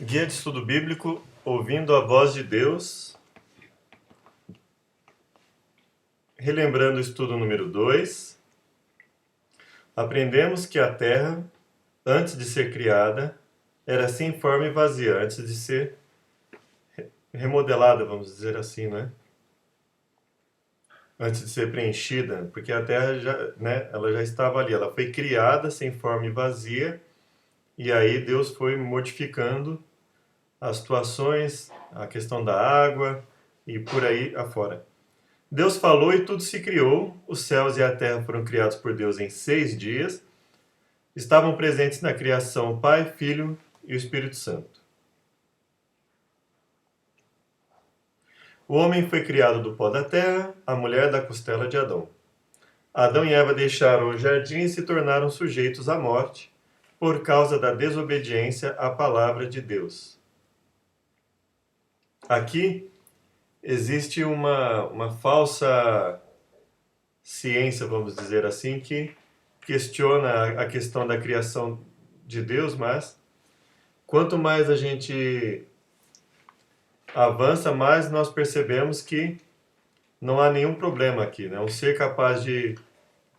Guia de Estudo Bíblico, ouvindo a voz de Deus. Relembrando o estudo número 2, aprendemos que a Terra, antes de ser criada, era sem forma e vazia, antes de ser remodelada, vamos dizer assim, né? Antes de ser preenchida, porque a Terra já, né, ela já estava ali, ela foi criada sem forma e vazia, e aí Deus foi modificando as situações, a questão da água e por aí afora. Deus falou e tudo se criou, os céus e a terra foram criados por Deus em 6 dias, estavam presentes na criação o Pai, Filho e o Espírito Santo. O homem foi criado do pó da terra, a mulher da costela de Adão. Adão e Eva deixaram o jardim e se tornaram sujeitos à morte por causa da desobediência à palavra de Deus. Aqui existe uma falsa ciência, vamos dizer assim, que questiona a questão da criação de Deus, mas quanto mais a gente avança, mais nós percebemos que não há nenhum problema aqui, né? Um ser capaz de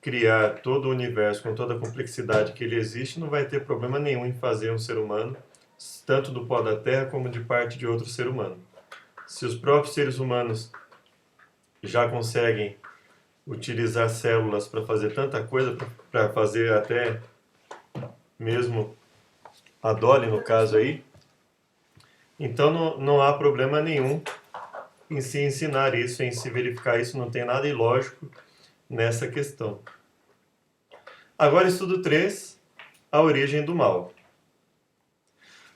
criar todo o universo com toda a complexidade que ele existe não vai ter problema nenhum em fazer um ser humano, tanto do pó da terra como de parte de outro ser humano. Se os próprios seres humanos já conseguem utilizar células para fazer tanta coisa, para fazer até mesmo a Dolly, no caso aí, então não há problema nenhum em se ensinar isso, em se verificar isso, não tem nada ilógico nessa questão. Agora, estudo 3, a origem do mal.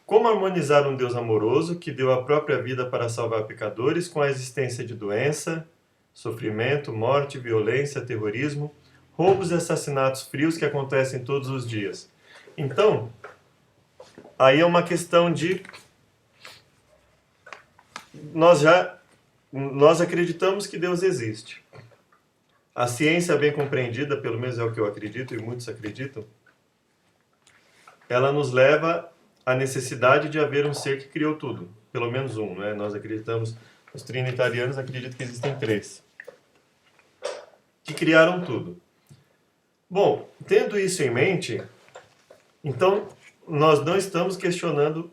Como harmonizar um Deus amoroso que deu a própria vida para salvar pecadores com a existência de doença, sofrimento, morte, violência, terrorismo, roubos e assassinatos frios que acontecem todos os dias? Então, aí é uma questão de nós acreditamos que Deus existe. A ciência bem compreendida, pelo menos é o que eu acredito e muitos acreditam, ela nos leva à necessidade de haver um ser que criou tudo, pelo menos um, né? Nós acreditamos, os trinitarianos acreditam que existem 3, que criaram tudo. Bom, tendo isso em mente, então nós não estamos questionando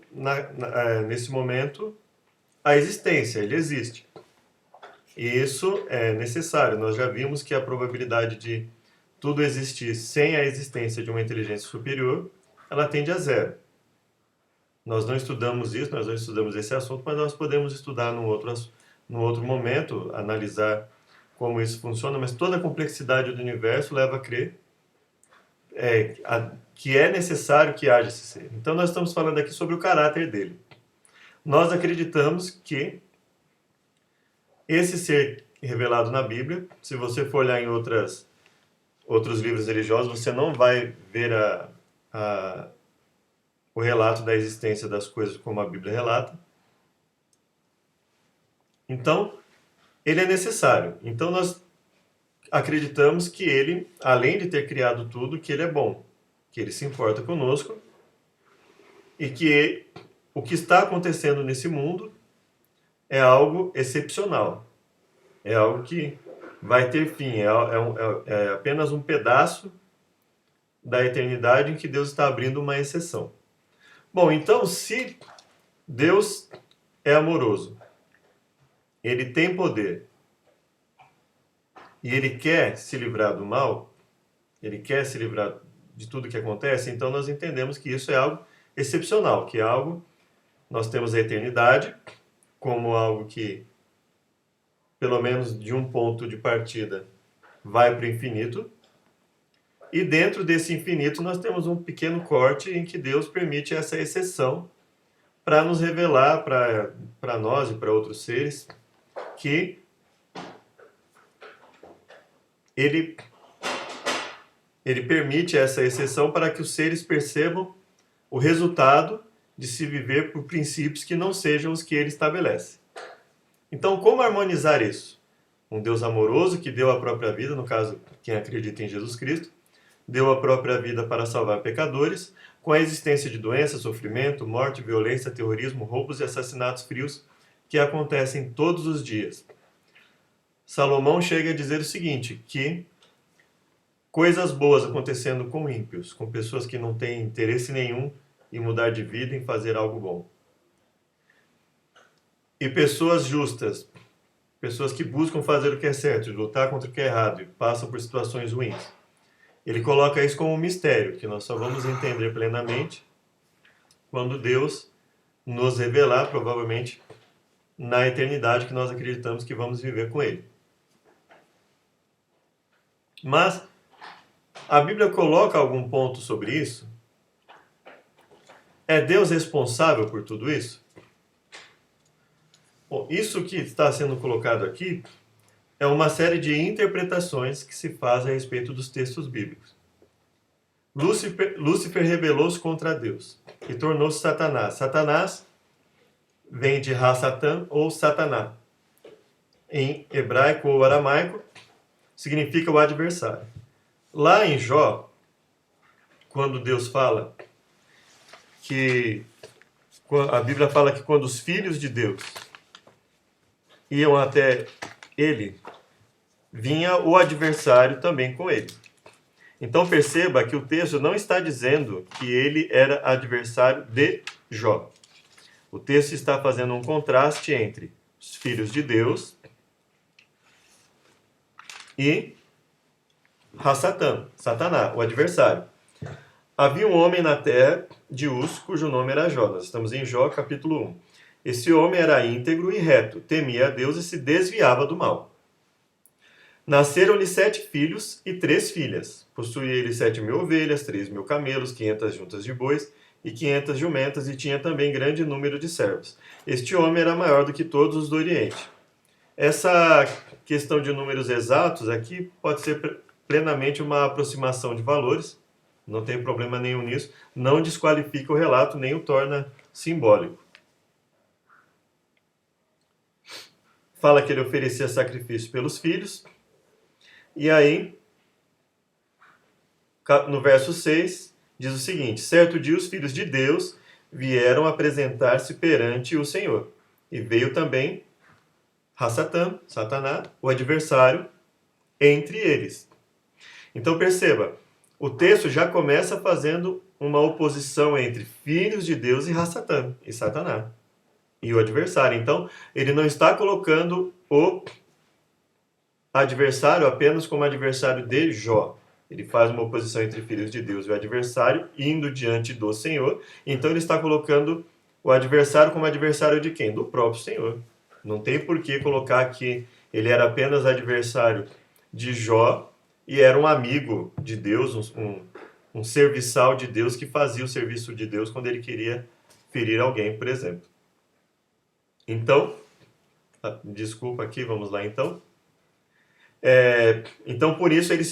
nesse momento a existência, ele existe. E isso é necessário. Nós já vimos que a probabilidade de tudo existir sem a existência de uma inteligência superior, ela tende a 0. Nós não estudamos isso, nós não estudamos esse assunto, mas nós podemos estudar num outro momento, analisar como isso funciona, mas toda a complexidade do universo leva a crer que é necessário que haja esse ser. Então nós estamos falando aqui sobre o caráter dele. Nós acreditamos que esse ser revelado na Bíblia, se você for olhar em outros livros religiosos, você não vai ver o relato da existência das coisas como a Bíblia relata. Então, ele é necessário. Então, nós acreditamos que ele, além de ter criado tudo, que ele é bom, que ele se importa conosco e que o que está acontecendo nesse mundo é algo excepcional. É algo que vai ter fim. É apenas um pedaço da eternidade em que Deus está abrindo uma exceção. Bom, então, se Deus é amoroso, ele tem poder e ele quer se livrar do mal, ele quer se livrar de tudo que acontece, então nós entendemos que isso é algo excepcional, que é algo, nós temos a eternidade como algo que, pelo menos de um ponto de partida, vai para o infinito, e dentro desse infinito nós temos um pequeno corte em que Deus permite essa exceção para nos revelar para nós e para outros seres que ele permite essa exceção para que os seres percebam o resultado de se viver por princípios que não sejam os que ele estabelece. Então, como harmonizar isso? Um Deus amoroso que deu a própria vida, no caso, quem acredita em Jesus Cristo, deu a própria vida para salvar pecadores, com a existência de doença, sofrimento, morte, violência, terrorismo, roubos e assassinatos frios que acontecem todos os dias. Salomão chega a dizer o seguinte, que coisas boas acontecendo com ímpios, com pessoas que não têm interesse nenhum em mudar de vida, em fazer algo bom. E pessoas justas, pessoas que buscam fazer o que é certo, lutar contra o que é errado e passam por situações ruins. Ele coloca isso como um mistério, que nós só vamos entender plenamente quando Deus nos revelar, provavelmente, na eternidade que nós acreditamos que vamos viver com Ele. Mas a Bíblia coloca algum ponto sobre isso? É Deus responsável por tudo isso? Bom, isso que está sendo colocado aqui é uma série de interpretações que se fazem a respeito dos textos bíblicos. Lúcifer rebelou-se contra Deus e tornou-se Satanás. Satanás vem de Ra-Satã ou Sataná. Em hebraico ou aramaico, significa o adversário. Lá em Jó, quando Deus fala que a Bíblia fala que quando os filhos de Deus iam até ele, vinha o adversário também com ele. Então perceba que o texto não está dizendo que ele era adversário de Jó. O texto está fazendo um contraste entre os filhos de Deus e Ra-Satã, Satanás, o adversário. Havia um homem na terra de Uz, cujo nome era Jó. Nós estamos em Jó, capítulo 1. Esse homem era íntegro e reto, temia a Deus e se desviava do mal. Nasceram-lhe 7 filhos e 3 filhas. Possuía ele 7.000 ovelhas, 3.000 camelos, 500 juntas de bois e 500 jumentas, e tinha também grande número de servos. Este homem era maior do que todos os do Oriente. Essa questão de números exatos aqui pode ser plenamente uma aproximação de valores, não tem problema nenhum nisso, não desqualifica o relato, nem o torna simbólico. Fala que ele oferecia sacrifício pelos filhos, e aí, no verso 6, diz o seguinte: certo dia os filhos de Deus vieram apresentar-se perante o Senhor, e veio também Ra-Satã, Satanás, o adversário, entre eles. Então perceba, o texto já começa fazendo uma oposição entre filhos de Deus e Ra-Satã, e Satanás, e o adversário. Então, ele não está colocando o adversário apenas como adversário de Jó. Ele faz uma oposição entre filhos de Deus e o adversário, indo diante do Senhor. Então, ele está colocando o adversário como adversário de quem? Do próprio Senhor. Não tem por que colocar que ele era apenas adversário de Jó e era um amigo de Deus, um serviçal de Deus que fazia o serviço de Deus quando ele queria ferir alguém, por exemplo. Então, desculpa aqui, vamos lá então. Então, por isso, ele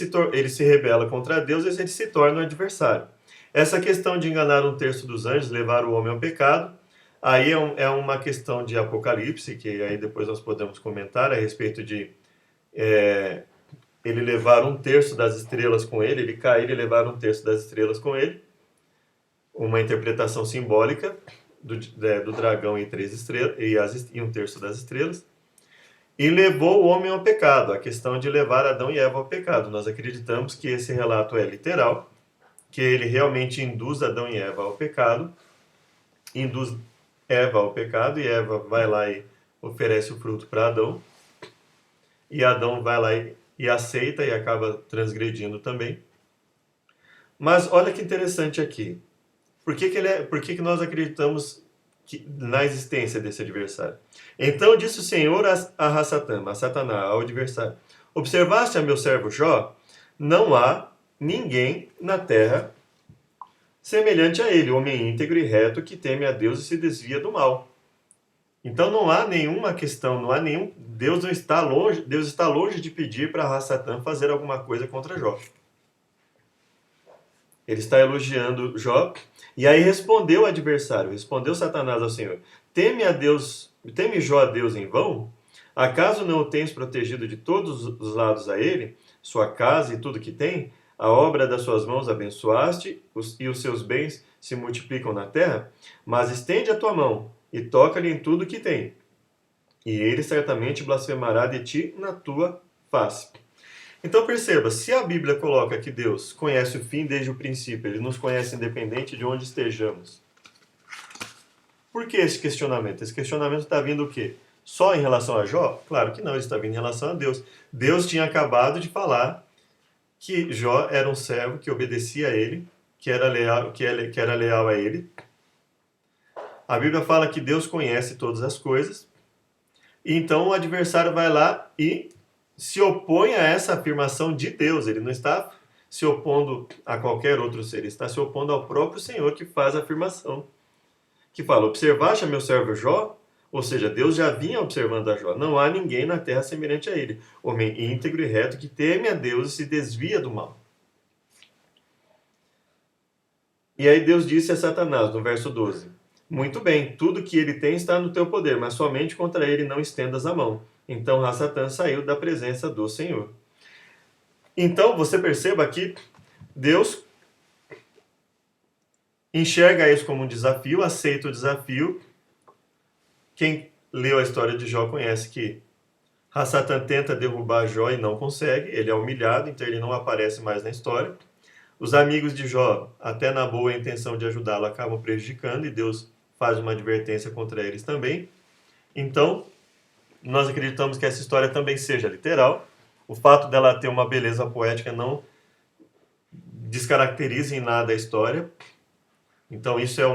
se rebela contra Deus e ele se torna um adversário. Essa questão de enganar 1/3 dos anjos, levar o homem ao pecado, aí é uma questão de Apocalipse, que aí depois nós podemos comentar a respeito de ele levar 1/3 das estrelas com ele, ele cair e levar 1/3 das estrelas com ele, uma interpretação simbólica do dragão e 3 estrelas, e 1/3 das estrelas. E levou o homem ao pecado, a questão de levar Adão e Eva ao pecado. Nós acreditamos que esse relato é literal, que ele realmente induz Adão e Eva ao pecado, induz Eva ao pecado, e Eva vai lá e oferece o fruto para Adão, e Adão vai lá e aceita e acaba transgredindo também. Mas olha que interessante aqui. Por que nós acreditamos na existência desse adversário? Então disse o Senhor a Ra-Satã, a Satanás, ao adversário: observaste a meu servo Jó? Não há ninguém na terra semelhante a ele, homem íntegro e reto, que teme a Deus e se desvia do mal. Então não há nenhuma questão, Deus está longe de pedir para Ra-Satã fazer alguma coisa contra Jó. Ele está elogiando Jó, e aí respondeu o adversário, respondeu Satanás ao Senhor: teme Jó a Deus em vão? Acaso não o tens protegido de todos os lados a ele, sua casa e tudo que tem? A obra das suas mãos abençoaste, e os seus bens se multiplicam na terra, mas estende a tua mão e toca-lhe em tudo que tem, e ele certamente blasfemará de ti na tua face. Então perceba, se a Bíblia coloca que Deus conhece o fim desde o princípio, ele nos conhece independente de onde estejamos. Por que esse questionamento? Esse questionamento está vindo o quê? Só em relação a Jó? Claro que não, ele está vindo em relação a Deus. Deus tinha acabado de falar que Jó era um servo que obedecia a ele, que era leal a ele. A Bíblia fala que Deus conhece todas as coisas. E então o adversário vai lá e se opõe a essa afirmação de Deus. Ele não está se opondo a qualquer outro ser, ele está se opondo ao próprio Senhor que faz a afirmação. Que fala, observaste a meu servo Jó? Ou seja, Deus já vinha observando a Jó. Não há ninguém na terra semelhante a ele. Homem íntegro e reto que teme a Deus e se desvia do mal. E aí Deus disse a Satanás, no verso 12, muito bem, tudo que ele tem está no teu poder, mas somente contra ele não estendas a mão. Então Satã saiu da presença do Senhor. Então você perceba que Deus enxerga isso como um desafio, aceita o desafio. Quem leu a história de Jó conhece que Satã tenta derrubar Jó e não consegue, ele é humilhado, então ele não aparece mais na história. Os amigos de Jó, até na boa intenção de ajudá-lo, acabam prejudicando e Deus faz uma advertência contra eles também. Então, nós acreditamos que essa história também seja literal. O fato dela ter uma beleza poética não descaracteriza em nada a história. Então, isso é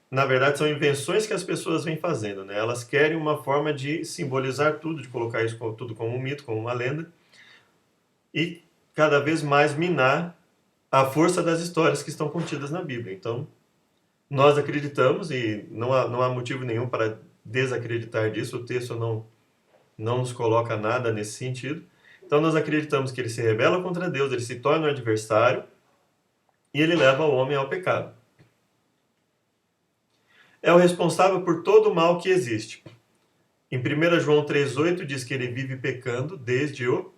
na verdade, são invenções que as pessoas vêm fazendo, né? Elas querem uma forma de simbolizar tudo, de colocar isso tudo como um mito, como uma lenda, e cada vez mais minar a força das histórias que estão contidas na Bíblia. Então, nós acreditamos, e não há motivo nenhum para desacreditar disso, o texto não nos coloca nada nesse sentido. Então, nós acreditamos que ele se rebela contra Deus, ele se torna um adversário, e ele leva o homem ao pecado. É o responsável por todo o mal que existe. Em 1 João 3,8 diz que ele vive pecando desde o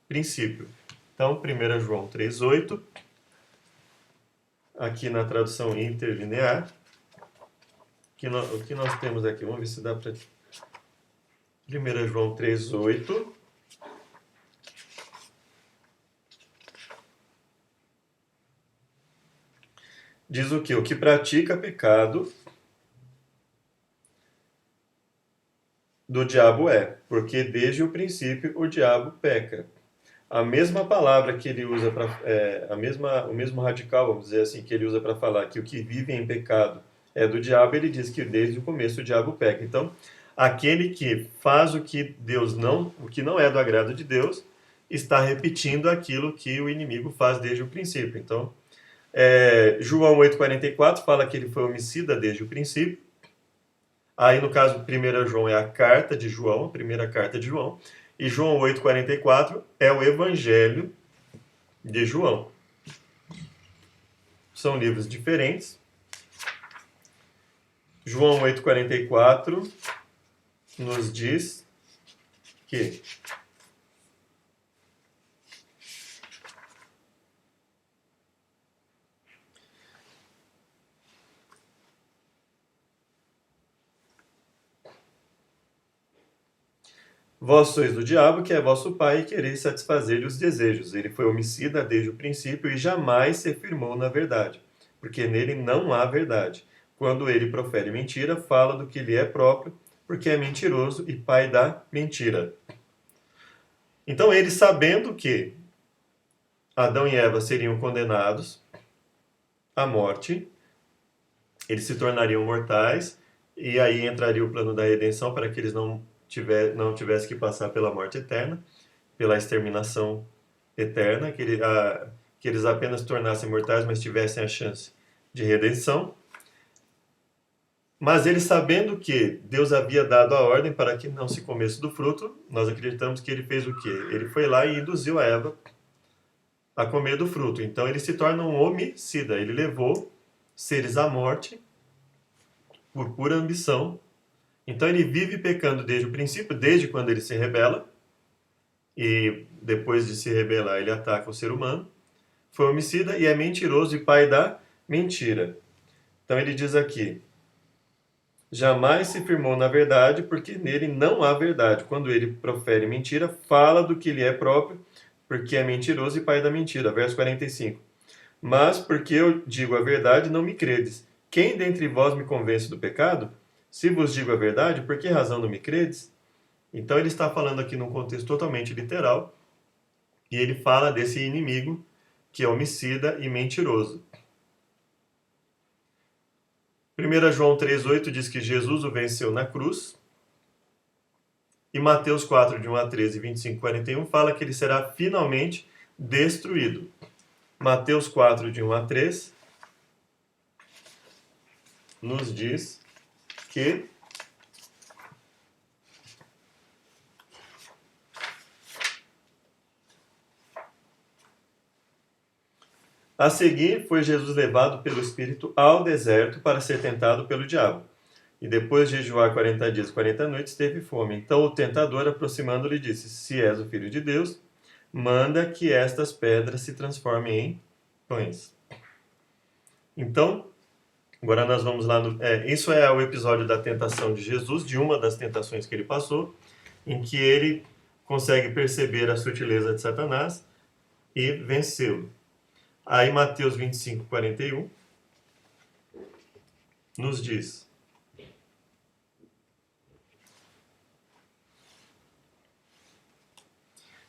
princípio. Então, 1 João 3,8, aqui na tradução interlinear, o que nós temos aqui? Vamos ver se dá para... 1 João 3,8. Diz o quê? O que pratica pecado do diabo é, porque desde o princípio o diabo peca. A mesma palavra que ele usa para o mesmo radical, vamos dizer assim, que ele usa para falar que o que vive em pecado é do diabo, ele diz que desde o começo o diabo peca. Então, aquele que faz o que não é do agrado de Deus, está repetindo aquilo que o inimigo faz desde o princípio. Então, João 8,44 fala que ele foi homicida desde o princípio. Aí, no caso, 1 João é a carta de João, a primeira carta de João. E João 8,44 é o Evangelho de João. São livros diferentes. João 8,44 nos diz que vós sois do diabo, que é vosso pai, e quereis satisfazer-lhe os desejos. Ele foi homicida desde o princípio e jamais se firmou na verdade, porque nele não há verdade. Quando ele profere mentira, fala do que lhe é próprio, porque é mentiroso e pai da mentira. Então ele, sabendo que Adão e Eva seriam condenados à morte, eles se tornariam mortais, e aí entraria o plano da redenção para que eles não tivessem que passar pela morte eterna, pela exterminação eterna, que eles apenas se tornassem mortais, mas tivessem a chance de redenção. Mas ele, sabendo que Deus havia dado a ordem para que não se comesse do fruto, nós acreditamos que ele fez o quê? Ele foi lá e induziu a Eva a comer do fruto. Então ele se torna um homicida. Ele levou seres à morte por pura ambição. Então ele vive pecando desde o princípio, desde quando ele se rebela. E depois de se rebelar, ele ataca o ser humano, foi homicida e é mentiroso e pai da mentira. Então ele diz aqui: jamais se firmou na verdade, porque nele não há verdade. Quando ele profere mentira, fala do que lhe é próprio, porque é mentiroso e pai da mentira. Verso 45. Mas porque eu digo a verdade, não me credes. Quem dentre vós me convence do pecado? Se vos digo a verdade, por que razão não me credes? Então ele está falando aqui num contexto totalmente literal, e ele fala desse inimigo que é homicida e mentiroso. 1 João 3,8 diz que Jesus o venceu na cruz. E Mateus 4, de 1 a 13, 25 e 41, fala que ele será finalmente destruído. Mateus 4, de 1 a 3, nos diz que a seguir foi Jesus levado pelo Espírito ao deserto para ser tentado pelo diabo. E depois de jejuar 40 dias e 40 noites, teve fome. Então o tentador, aproximando-lhe, disse: Se és o Filho de Deus, manda que estas pedras se transformem em pães. Então, agora nós vamos lá no... isso é o episódio da tentação de Jesus, de uma das tentações que ele passou, em que ele consegue perceber a sutileza de Satanás e vencê-lo. Aí Mateus 25, 41 nos diz: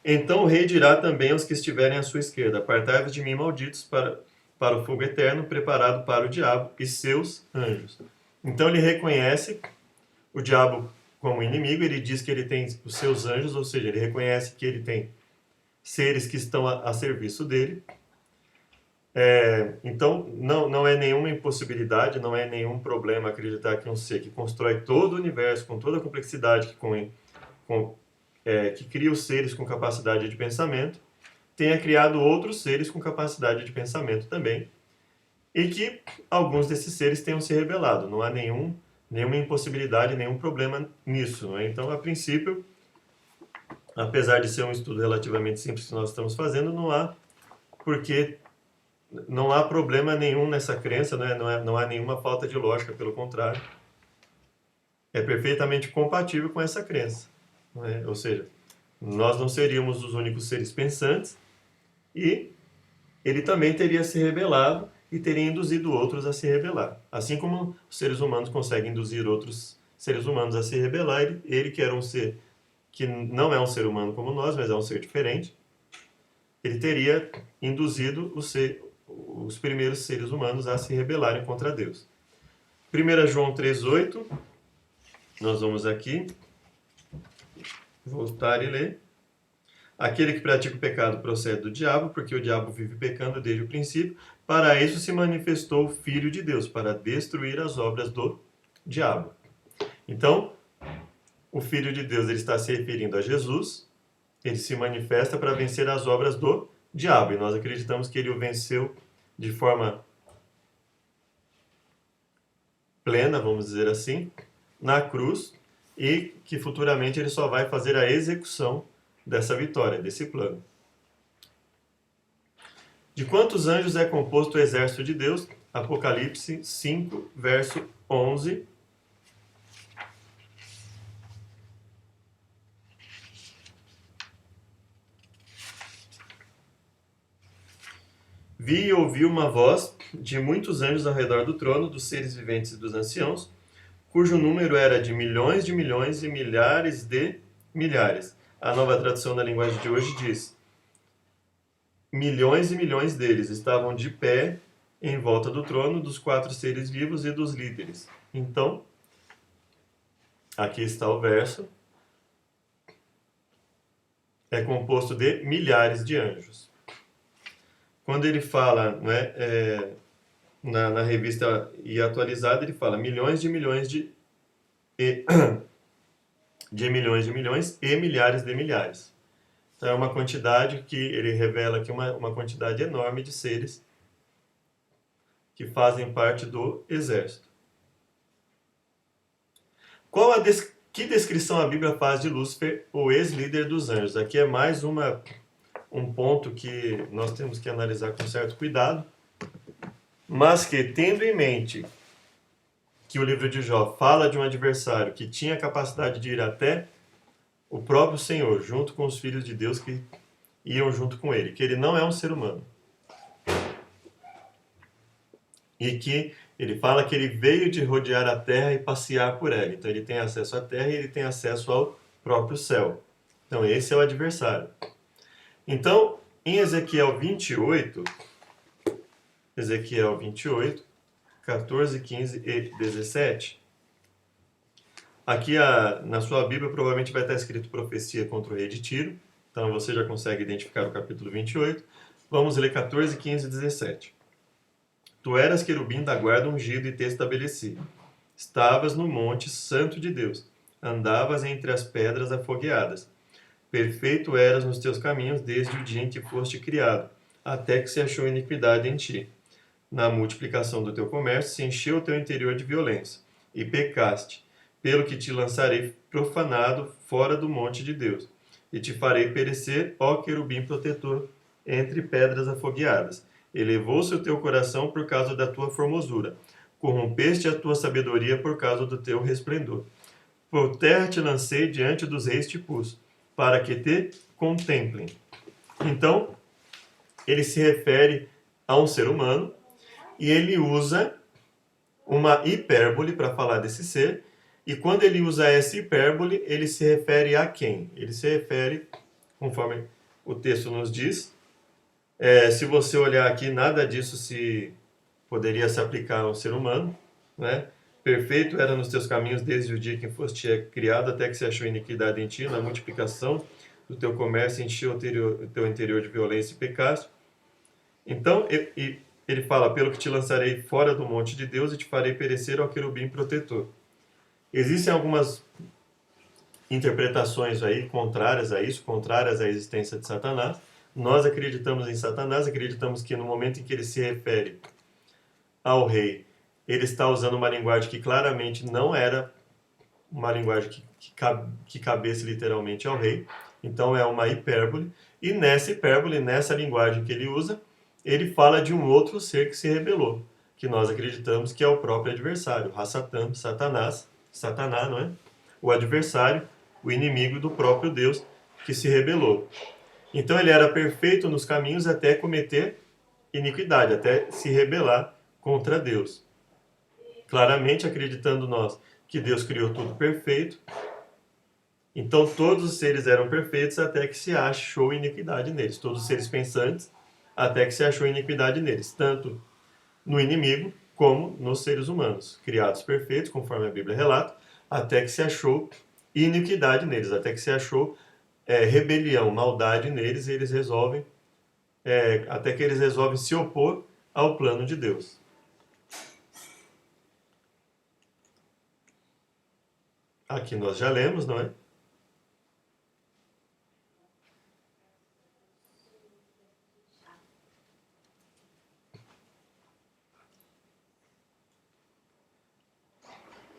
então o rei dirá também aos que estiverem à sua esquerda: apartai-vos de mim, malditos, para o fogo eterno, preparado para o diabo e seus anjos. Então ele reconhece o diabo como inimigo, ele diz que ele tem os seus anjos, ou seja, ele reconhece que ele tem seres que estão a serviço dele. Então não é nenhuma impossibilidade, não é nenhum problema acreditar que um ser que constrói todo o universo, com toda a complexidade que cria os seres com capacidade de pensamento, tenha criado outros seres com capacidade de pensamento também, e que alguns desses seres tenham se rebelado. Não há nenhuma impossibilidade, nenhum problema nisso. Não é? Então, a princípio, apesar de ser um estudo relativamente simples que nós estamos fazendo, não há problema nenhum nessa crença, não há nenhuma falta de lógica, pelo contrário. É perfeitamente compatível com essa crença. Não é? Ou seja, nós não seríamos os únicos seres pensantes, e ele também teria se rebelado e teria induzido outros a se rebelar. Assim como os seres humanos conseguem induzir outros seres humanos a se rebelar, ele que era um ser que não é um ser humano como nós, mas é um ser diferente, ele teria induzido os primeiros seres humanos a se rebelarem contra Deus. 1 João 3,8, nós vamos aqui voltar e ler. Aquele que pratica o pecado procede do diabo, porque o diabo vive pecando desde o princípio. Para isso se manifestou o Filho de Deus, para destruir as obras do diabo. Então, o Filho de Deus ele está se referindo a Jesus, ele se manifesta para vencer as obras do diabo. E nós acreditamos que ele o venceu de forma plena, vamos dizer assim, na cruz, e que futuramente ele só vai fazer a execução dessa vitória, desse plano. De quantos anjos é composto o exército de Deus? Apocalipse 5, verso 11. Vi e ouvi uma voz de muitos anjos ao redor do trono, dos seres viventes e dos anciãos, cujo número era de milhões e milhares de milhares. A Nova Tradução da Linguagem de hoje diz: milhões e milhões deles estavam de pé em volta do trono, dos 4 seres vivos e dos líderes. Então, aqui está o verso. É composto de milhares de anjos. Quando ele fala, né, na revista e atualizada, ele fala milhões de milhões de milhões de milhões e milhares de milhares. Então é uma quantidade que ele revela aqui, uma quantidade enorme de seres que fazem parte do exército. Que descrição a Bíblia faz de Lúcifer, o ex-líder dos anjos? Aqui é mais um ponto que nós temos que analisar com certo cuidado, mas que, tendo em mente que o livro de Jó fala de um adversário que tinha a capacidade de ir até o próprio Senhor, junto com os filhos de Deus que iam junto com ele, que ele não é um ser humano. E que ele fala que ele veio de rodear a terra e passear por ela. Então ele tem acesso à terra e ele tem acesso ao próprio céu. Então esse é o adversário. Então, em Ezequiel 28, 14, 15 e 17, aqui na sua Bíblia provavelmente vai estar escrito profecia contra o rei de Tiro, então você já consegue identificar o capítulo 28. Vamos ler 14, 15 e 17. Tu eras querubim da guarda ungido e te estabeleci. Estavas no monte santo de Deus, andavas entre as pedras afogueadas. Perfeito eras nos teus caminhos desde o dia em que foste criado, até que se achou iniquidade em ti. Na multiplicação do teu comércio se encheu o teu interior de violência, e pecaste, pelo que te lançarei profanado fora do monte de Deus, e te farei perecer, ó querubim protetor, entre pedras afogueadas. Elevou-se o teu coração por causa da tua formosura, corrompeste a tua sabedoria por causa do teu resplendor. Por terra te lancei, diante dos reis te pus, para que te contemplem. Então, ele se refere a um ser humano, e ele usa uma hipérbole para falar desse ser, e quando ele usa essa hipérbole, ele se refere a quem? Ele se refere, conforme o texto nos diz, se você olhar aqui, nada disso poderia se aplicar a um ser humano, né? Perfeito era nos teus caminhos desde o dia que foste criado, até que se achou iniquidade em ti, na multiplicação do teu comércio encheu o teu interior de violência e pecaste. Então, ele fala, pelo que te lançarei fora do monte de Deus e te farei perecer ao querubim protetor. Existem algumas interpretações aí contrárias a isso, contrárias à existência de Satanás. Nós acreditamos em Satanás, acreditamos que no momento em que ele se refere ao rei, ele está usando uma linguagem que claramente não era uma linguagem que cabesse literalmente ao rei. Então é uma hipérbole. E nessa hipérbole, nessa linguagem que ele usa, ele fala de um outro ser que se rebelou, que nós acreditamos que é o próprio adversário, Hassatan, Satanás, não é? O adversário, o inimigo do próprio Deus que se rebelou. Então ele era perfeito nos caminhos até cometer iniquidade, até se rebelar contra Deus. Claramente acreditando nós que Deus criou tudo perfeito, então todos os seres eram perfeitos até que se achou iniquidade neles. Todos os seres pensantes até que se achou iniquidade neles, tanto no inimigo como nos seres humanos, criados perfeitos, conforme a Bíblia relata, até que se achou iniquidade neles, até que se achou rebelião, maldade neles, e eles resolvem, até que eles resolvem se opor ao plano de Deus. Aqui nós já lemos, não é?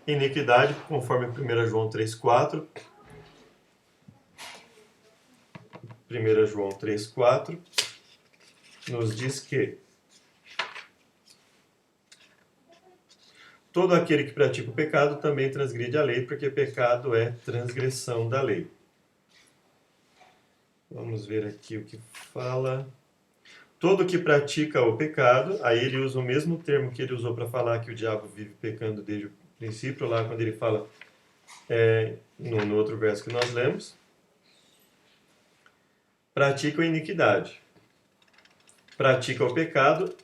Iniquidade, conforme 1 João 3,4. 1 João 3,4 nos diz que todo aquele que pratica o pecado também transgride a lei, porque pecado é transgressão da lei. Vamos ver aqui o que fala. Todo que pratica o pecado, aí ele usa o mesmo termo que ele usou para falar que o diabo vive pecando desde o princípio, lá quando ele fala no outro verso que nós lemos. Pratica a iniquidade. Pratica o pecado.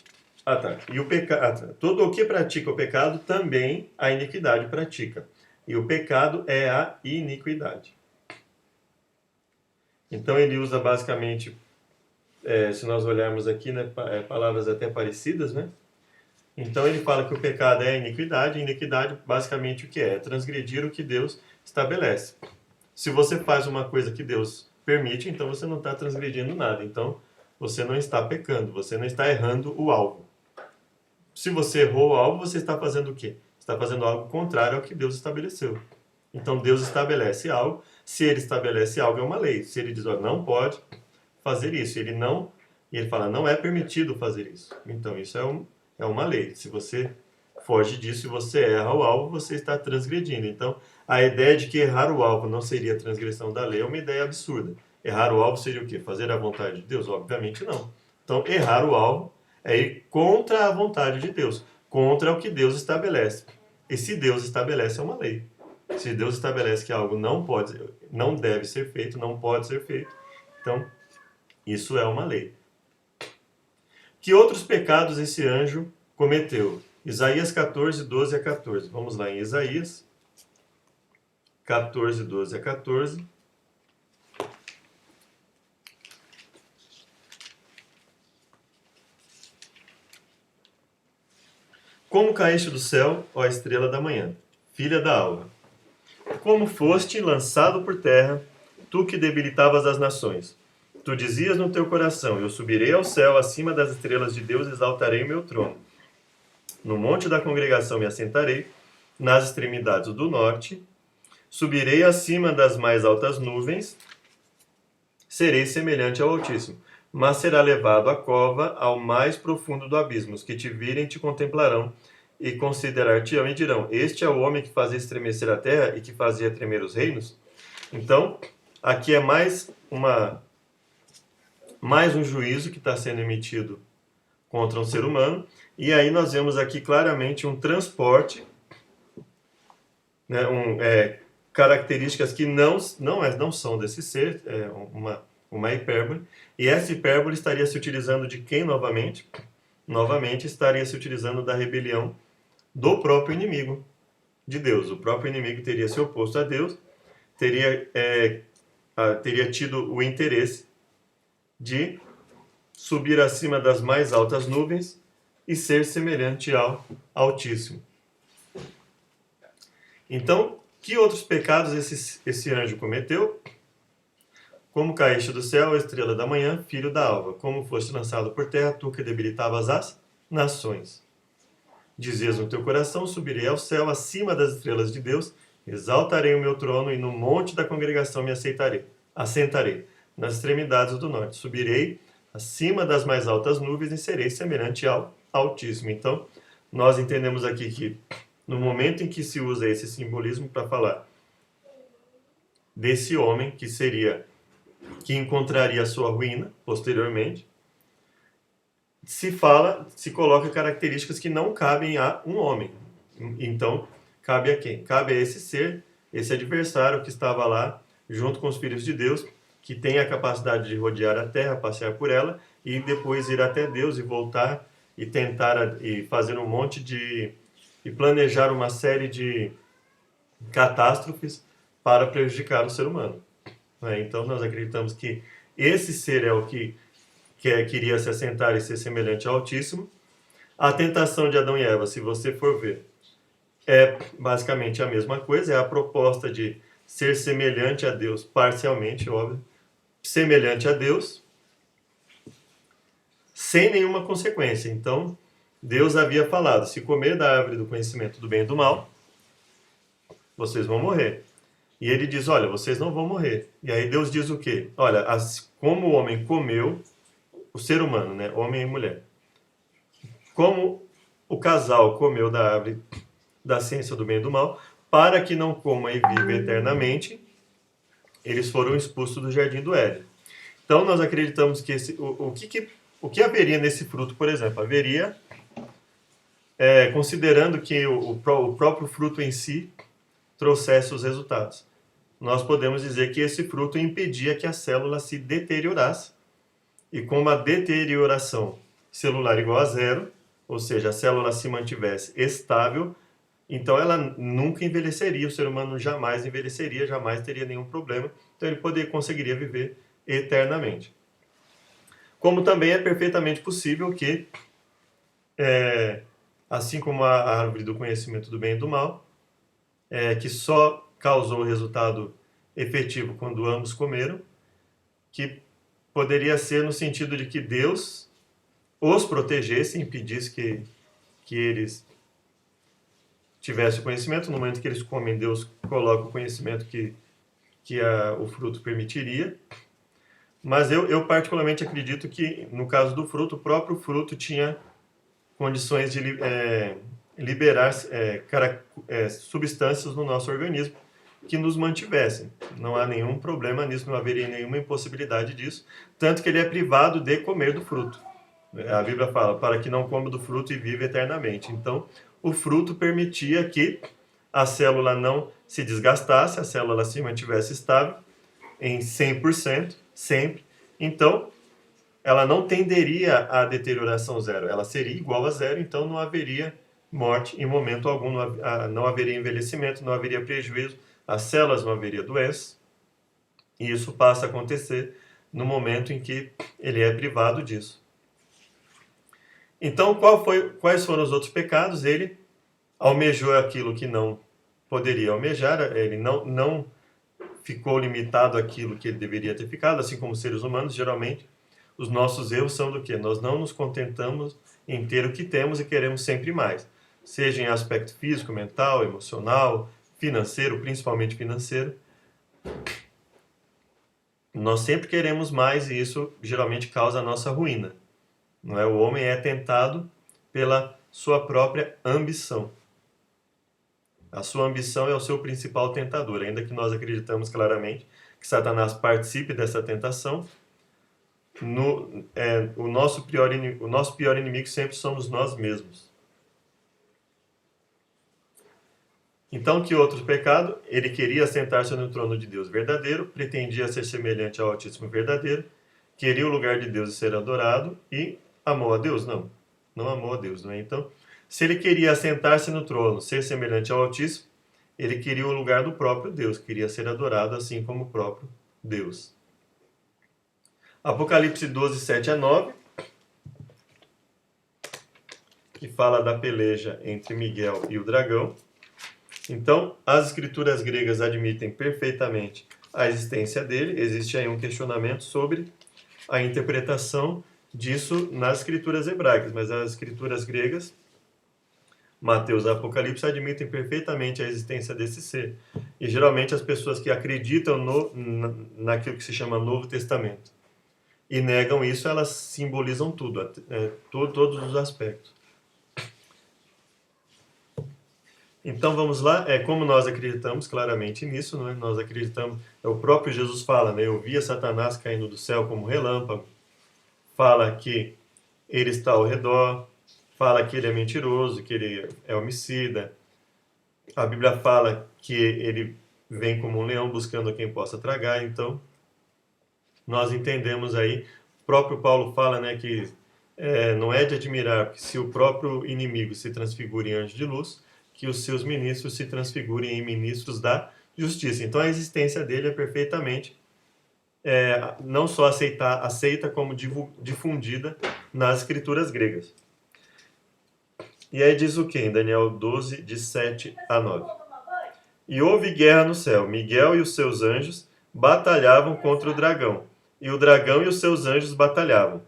E o pecado. Todo o que pratica o pecado também a iniquidade pratica. E o pecado é a iniquidade. Então ele usa basicamente, se nós olharmos aqui, né, palavras até parecidas, né? Então ele fala que o pecado é a iniquidade, e iniquidade basicamente o que é? É transgredir o que Deus estabelece. Se você faz uma coisa que Deus permite, então você não está transgredindo nada. Então você não está pecando, você não está errando o alvo. Se você errou o alvo, você está fazendo o quê? Está fazendo algo contrário ao que Deus estabeleceu. Então Deus estabelece algo. Se ele estabelece algo, é uma lei. Se ele diz, ó, não pode fazer isso, e ele fala, não é permitido fazer isso. Então isso é uma lei. Se você foge disso e você erra o alvo, você está transgredindo. Então a ideia de que errar o alvo não seria transgressão da lei é uma ideia absurda. Errar o alvo seria o quê? Fazer a vontade de Deus? Obviamente não. Então errar o alvo é ir contra a vontade de Deus, contra o que Deus estabelece. E se Deus estabelece, é uma lei. Se Deus estabelece que algo não deve ser feito, não pode ser feito, então isso é uma lei. Que outros pecados esse anjo cometeu? Isaías 14, 12 a 14. Vamos lá em Isaías 14, 12 a 14. Como caíste do céu, ó estrela da manhã, filha da alva. Como foste lançado por terra, tu que debilitavas as nações. Tu dizias no teu coração, eu subirei ao céu, acima das estrelas de Deus exaltarei o meu trono. No monte da congregação me assentarei, nas extremidades do norte, subirei acima das mais altas nuvens, serei semelhante ao Altíssimo. Mas será levado à cova, ao mais profundo do abismo. Os que te virem te contemplarão e considerar-te-ão e dirão, este é o homem que fazia estremecer a terra e que fazia tremer os reinos? Então, aqui é mais um juízo que está sendo emitido contra um ser humano, e aí nós vemos aqui claramente um transporte, né, características que não são desse ser, uma hipérbole, e essa hipérbole estaria se utilizando de quem novamente? Novamente estaria se utilizando da rebelião do próprio inimigo de Deus. O próprio inimigo teria se oposto a Deus, teria tido o interesse de subir acima das mais altas nuvens e ser semelhante ao Altíssimo. Então, que outros pecados esse anjo cometeu? Como caíste do céu, estrela da manhã, filho da alva. Como foste lançado por terra, tu que debilitavas as nações. Dizias no teu coração, subirei ao céu, acima das estrelas de Deus, exaltarei o meu trono e no monte da congregação me assentarei, nas extremidades do norte. Subirei acima das mais altas nuvens e serei semelhante ao Altíssimo. Então, nós entendemos aqui que no momento em que se usa esse simbolismo para falar desse homem que encontraria a sua ruína posteriormente, se coloca características que não cabem a um homem. Então, cabe a quem? Cabe a esse ser, esse adversário que estava lá, junto com os filhos de Deus, que tem a capacidade de rodear a terra, passear por ela, e depois ir até Deus e voltar e tentar e fazer um monte e planejar uma série de catástrofes para prejudicar o ser humano. Então, nós acreditamos que esse ser é o que queria se assentar e ser semelhante ao Altíssimo. A tentação de Adão e Eva, se você for ver, é basicamente a mesma coisa, é a proposta de ser semelhante a Deus, parcialmente, óbvio, semelhante a Deus, sem nenhuma consequência. Então, Deus havia falado, se comer da árvore do conhecimento do bem e do mal, vocês vão morrer. E ele diz, olha, vocês não vão morrer. E aí Deus diz o quê? Olha, como o homem comeu, o ser humano, né, homem e mulher, como o casal comeu da árvore da ciência do bem e do mal, para que não coma e viva eternamente, eles foram expulsos do jardim do Éden. Então nós acreditamos que o que haveria nesse fruto, por exemplo, haveria, considerando que o próprio fruto em si trouxesse os resultados. Nós podemos dizer que esse fruto impedia que a célula se deteriorasse, e com uma deterioração celular igual a zero, ou seja, a célula se mantivesse estável, então ela nunca envelheceria, o ser humano jamais envelheceria, jamais teria nenhum problema, então ele conseguiria viver eternamente. Como também é perfeitamente possível que, assim como a árvore do conhecimento do bem e do mal, que só causou o resultado efetivo quando ambos comeram, que poderia ser no sentido de que Deus os protegesse, impedisse que eles tivesse o conhecimento. No momento que eles comem, Deus coloca o conhecimento que o fruto permitiria. Mas eu particularmente acredito que, no caso do fruto, o próprio fruto tinha condições de liberar substâncias no nosso organismo que nos mantivessem. Não há nenhum problema nisso, não haveria nenhuma impossibilidade disso. Tanto que ele é privado de comer do fruto. A Bíblia fala, para que não coma do fruto e viva eternamente. Então, o fruto permitia que a célula não se desgastasse, a célula se mantivesse estável em 100%, sempre. Então, ela não tenderia à deterioração zero. Ela seria igual a zero, então não haveria morte em momento algum, não haveria envelhecimento, não haveria prejuízo, as células não haveria doença. E isso passa a acontecer no momento em que ele é privado disso. Então, quais foram os outros pecados? Ele almejou aquilo que não poderia almejar, ele não ficou limitado àquilo que ele deveria ter ficado, assim como seres humanos, geralmente, os nossos erros são do quê? Nós não nos contentamos em ter o que temos e queremos sempre mais. Seja em aspecto físico, mental, emocional, financeiro, principalmente financeiro. Nós sempre queremos mais e isso geralmente causa a nossa ruína. Não é? O homem é tentado pela sua própria ambição. A sua ambição é o seu principal tentador, ainda que nós acreditamos claramente que Satanás participe dessa tentação. O nosso pior inimigo sempre somos nós mesmos. Então, que outro pecado? Ele queria sentar-se no trono de Deus verdadeiro, pretendia ser semelhante ao Altíssimo verdadeiro, queria o lugar de Deus e ser adorado e amou a Deus? Não amou a Deus, não é? Então, se ele queria sentar-se no trono, ser semelhante ao Altíssimo, ele queria o lugar do próprio Deus, queria ser adorado assim como o próprio Deus. Apocalipse 12, 7 a 9, que fala da peleja entre Miguel e o dragão. Então, as escrituras gregas admitem perfeitamente a existência dele. Existe aí um questionamento sobre a interpretação disso nas escrituras hebraicas, mas as escrituras gregas, Mateus e Apocalipse, admitem perfeitamente a existência desse ser. E geralmente as pessoas que acreditam naquilo que se chama Novo Testamento e negam isso, elas simbolizam tudo, todos os aspectos. Então vamos lá, como nós acreditamos claramente nisso, né? Nós acreditamos, o próprio Jesus fala, né? Eu via Satanás caindo do céu como relâmpago, fala que ele está ao redor, fala que ele é mentiroso, que ele é homicida. A Bíblia fala que ele vem como um leão buscando a quem possa tragar. Então, nós entendemos aí, o próprio Paulo fala, né, que não é de admirar que se o próprio inimigo se transfigure em anjo de luz, que os seus ministros se transfigurem em ministros da justiça. Então, a existência dele é perfeitamente não só aceita, como difundida nas escrituras gregas. E aí diz o que em Daniel 12, de 7 a 9? E houve guerra no céu. Miguel e os seus anjos batalhavam contra o dragão. E o dragão e os seus anjos batalhavam.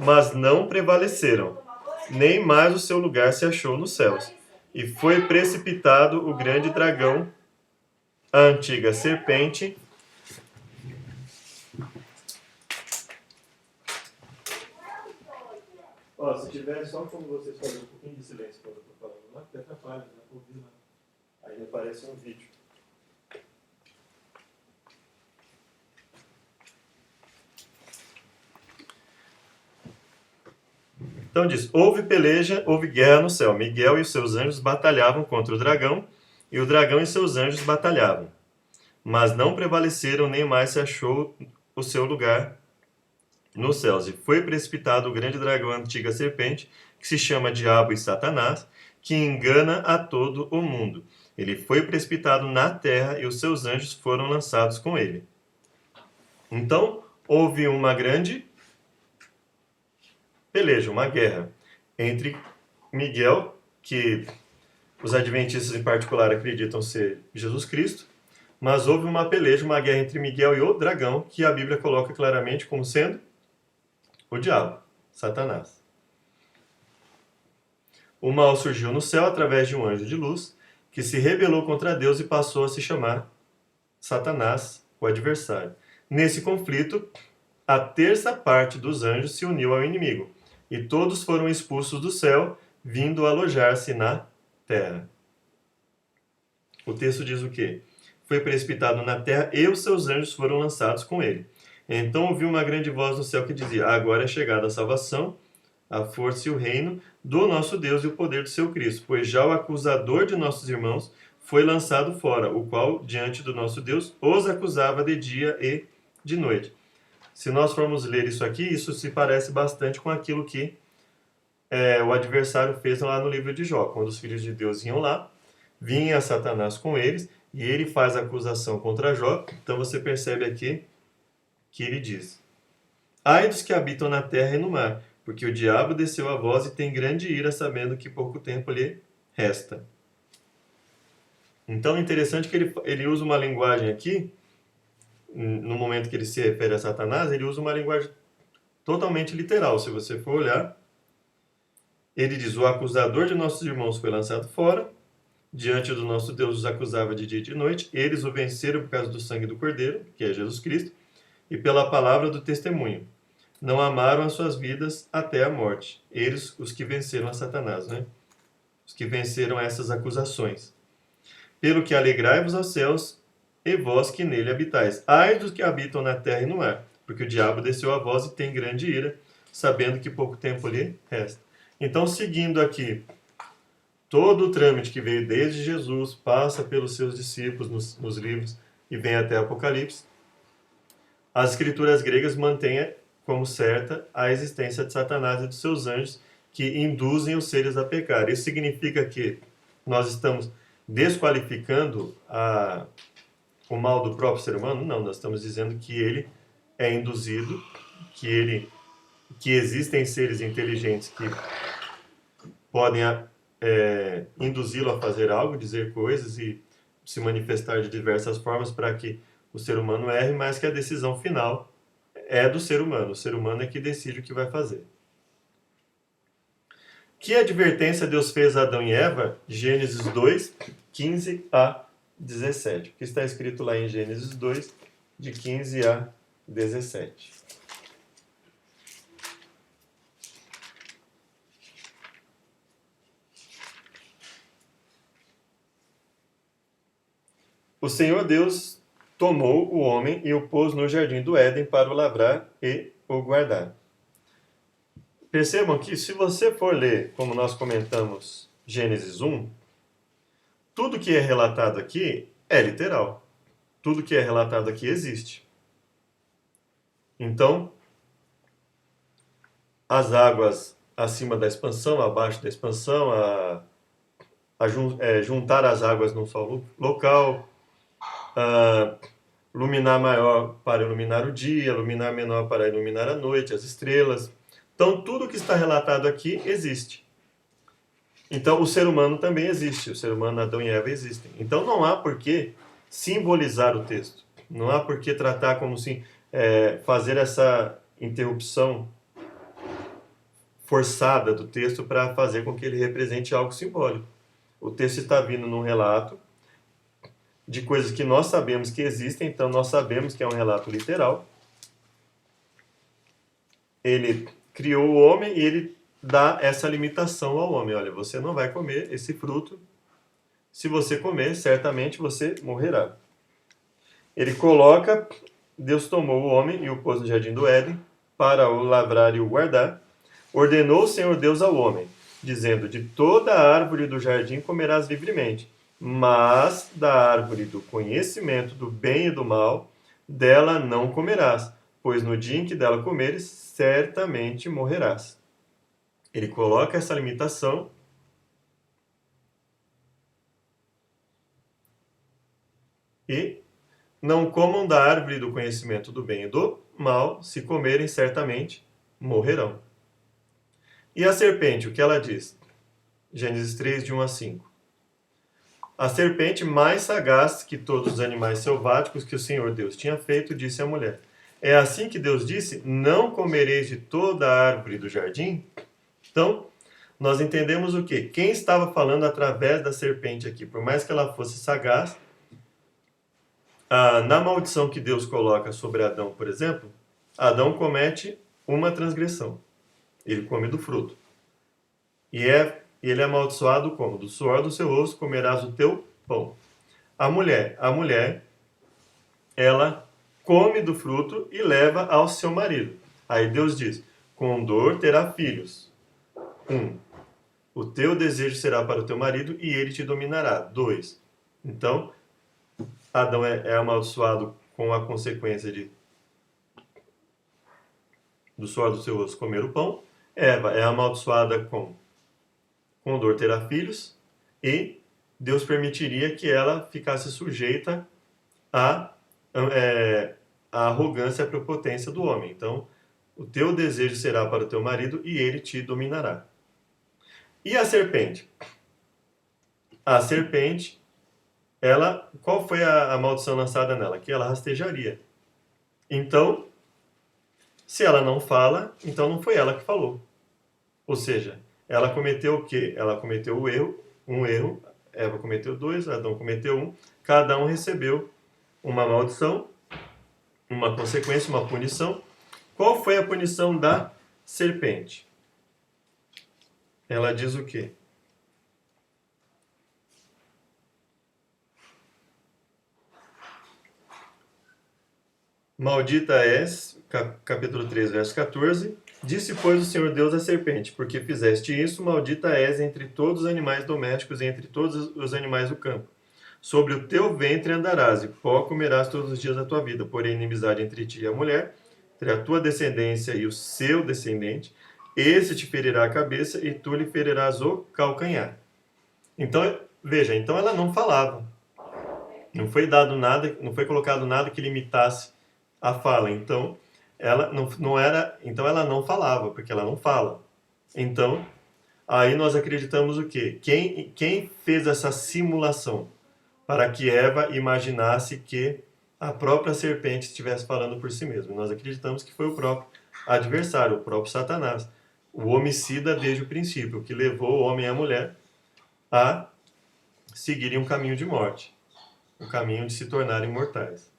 Mas não prevaleceram. Nem mais o seu lugar se achou nos céus. E foi precipitado o grande dragão, a antiga serpente, se tiver só como vocês fazem um pouquinho de silêncio quando eu estou falando, não até atrapalha, não é ouvir nada. Aí aparece um vídeo. Então diz, houve peleja, houve guerra no céu. Miguel e os seus anjos batalhavam contra o dragão, e o dragão e seus anjos batalhavam. Mas não prevaleceram, nem mais se achou o seu lugar nos céus. E foi precipitado o grande dragão, a antiga serpente, que se chama Diabo e Satanás, que engana a todo o mundo. Ele foi precipitado na terra e os seus anjos foram lançados com ele. Então, houve uma grande peleja, uma guerra entre Miguel, que os adventistas em particular acreditam ser Jesus Cristo, mas houve uma peleja, uma guerra entre Miguel e o dragão, que a Bíblia coloca claramente como sendo o diabo, Satanás. O mal surgiu no céu através de um anjo de luz, que se rebelou contra Deus e passou a se chamar Satanás, o adversário. Nesse conflito, a terça parte dos anjos se uniu ao inimigo, e todos foram expulsos do céu, vindo alojar-se na terra. O texto diz o quê? Foi precipitado na terra e os seus anjos foram lançados com ele. Então ouviu uma grande voz no céu que dizia: agora é chegada a salvação, a força e o reino do nosso Deus e o poder do seu Cristo, pois já o acusador de nossos irmãos foi lançado fora, o qual, diante do nosso Deus, os acusava de dia e de noite. Se nós formos ler isso aqui, isso se parece bastante com aquilo que o adversário fez lá no livro de Jó. Quando os filhos de Deus iam lá, vinha Satanás com eles, e ele faz a acusação contra Jó. Então você percebe aqui que ele diz: ai dos que habitam na terra e no mar, porque o diabo desceu a voz e tem grande ira, sabendo que pouco tempo lhe resta. Então é interessante que ele usa uma linguagem aqui, no momento que ele se refere a Satanás, ele usa uma linguagem totalmente literal. Se você for olhar, ele diz: o acusador de nossos irmãos foi lançado fora, diante do nosso Deus os acusava de dia e de noite, eles o venceram por causa do sangue do Cordeiro, que é Jesus Cristo, e pela palavra do testemunho. Não amaram as suas vidas até a morte. Eles, os que venceram a Satanás, né? Os que venceram essas acusações. Pelo que alegrai-vos aos céus, e vós que nele habitais. Ai dos que habitam na terra e no mar, porque o diabo desceu a vós e tem grande ira, sabendo que pouco tempo lhe resta. Então, seguindo aqui todo o trâmite que veio desde Jesus, passa pelos seus discípulos nos livros e vem até Apocalipse, as escrituras gregas mantêm como certa a existência de Satanás e dos seus anjos que induzem os seres a pecar. Isso significa que nós estamos desqualificando o mal do próprio ser humano? Não, nós estamos dizendo que ele é induzido, que existem seres inteligentes que podem induzi-lo a fazer algo, dizer coisas e se manifestar de diversas formas para que o ser humano erre, mas que a decisão final é do ser humano. O ser humano é que decide o que vai fazer. Que advertência Deus fez a Adão e Eva? Gênesis 2, 15 a 17. O que está escrito lá em Gênesis 2, de 15 a 17. O Senhor Deus tomou o homem e o pôs no jardim do Éden para o lavrar e o guardar. Percebam que se você for ler, como nós comentamos, Gênesis 1, tudo que é relatado aqui é literal. Tudo que é relatado aqui existe. Então, as águas acima da expansão, abaixo da expansão, juntar as águas num só local, luminar maior para iluminar o dia, luminar menor para iluminar a noite, as estrelas. Então, tudo que está relatado aqui existe. Então, o ser humano também existe. O ser humano, Adão e Eva, existem. Então, não há por que simbolizar o texto. Não há por que tratar como se fazer essa interrupção forçada do texto para fazer com que ele represente algo simbólico. O texto está vindo num relato de coisas que nós sabemos que existem, então nós sabemos que é um relato literal. Ele criou o homem e ele dá essa limitação ao homem. Olha, você não vai comer esse fruto. Se você comer, certamente você morrerá. Ele coloca, Deus tomou o homem e o pôs no jardim do Éden para o lavrar e o guardar. Ordenou o Senhor Deus ao homem, dizendo: de toda a árvore do jardim comerás livremente, mas da árvore do conhecimento do bem e do mal, dela não comerás, pois no dia em que dela comeres, certamente morrerás. Ele coloca essa limitação e não comam da árvore do conhecimento do bem e do mal, se comerem, certamente morrerão. E a serpente, o que ela diz? Gênesis 3, de 1 a 5. A serpente, mais sagaz que todos os animais selváticos que o Senhor Deus tinha feito, disse à mulher: é assim que Deus disse: não comereis de toda a árvore do jardim? Então, nós entendemos o quê? Quem estava falando através da serpente aqui, por mais que ela fosse sagaz, na maldição que Deus coloca sobre Adão, por exemplo, Adão comete uma transgressão. Ele come do fruto. E ele é amaldiçoado como? Do suor do seu rosto comerás o teu pão. A mulher, ela come do fruto e leva ao seu marido. Aí Deus diz, com dor terá filhos. 1. O teu desejo será para o teu marido e ele te dominará. 2. Então, Adão é amaldiçoado com a consequência do suor do seu rosto comer o pão. Eva é amaldiçoada com dor terá filhos. E Deus permitiria que ela ficasse sujeita à arrogância e à prepotência do homem. Então, o teu desejo será para o teu marido e ele te dominará. E a serpente? A serpente, qual foi a maldição lançada nela? Que ela rastejaria. Então, se ela não fala, então não foi ela que falou. Ou seja, ela cometeu o quê? Ela cometeu um erro, Eva cometeu 2, Adão cometeu 1, cada um recebeu uma maldição, uma consequência, uma punição. Qual foi a punição da serpente? Ela diz o quê? Maldita és, capítulo 3, verso 14. Disse, pois, o Senhor Deus à serpente, porque fizeste isso, maldita és entre todos os animais domésticos e entre todos os animais do campo. Sobre o teu ventre andarás, e pó comerás todos os dias da tua vida. Porém, inimizade entre ti e a mulher, entre a tua descendência e o seu descendente, esse te ferirá a cabeça, e tu lhe ferirás o calcanhar. Então, veja, então ela não falava. Não foi dado nada, não foi colocado nada que limitasse a fala. Então, ela então ela não falava, porque ela não fala. Então, aí nós acreditamos o quê? Quem fez essa simulação para que Eva imaginasse que a própria serpente estivesse falando por si mesma? Nós acreditamos que foi o próprio adversário, o próprio Satanás, o homicida desde o princípio, que levou o homem e a mulher a seguirem um caminho de morte, um caminho de se tornarem mortais.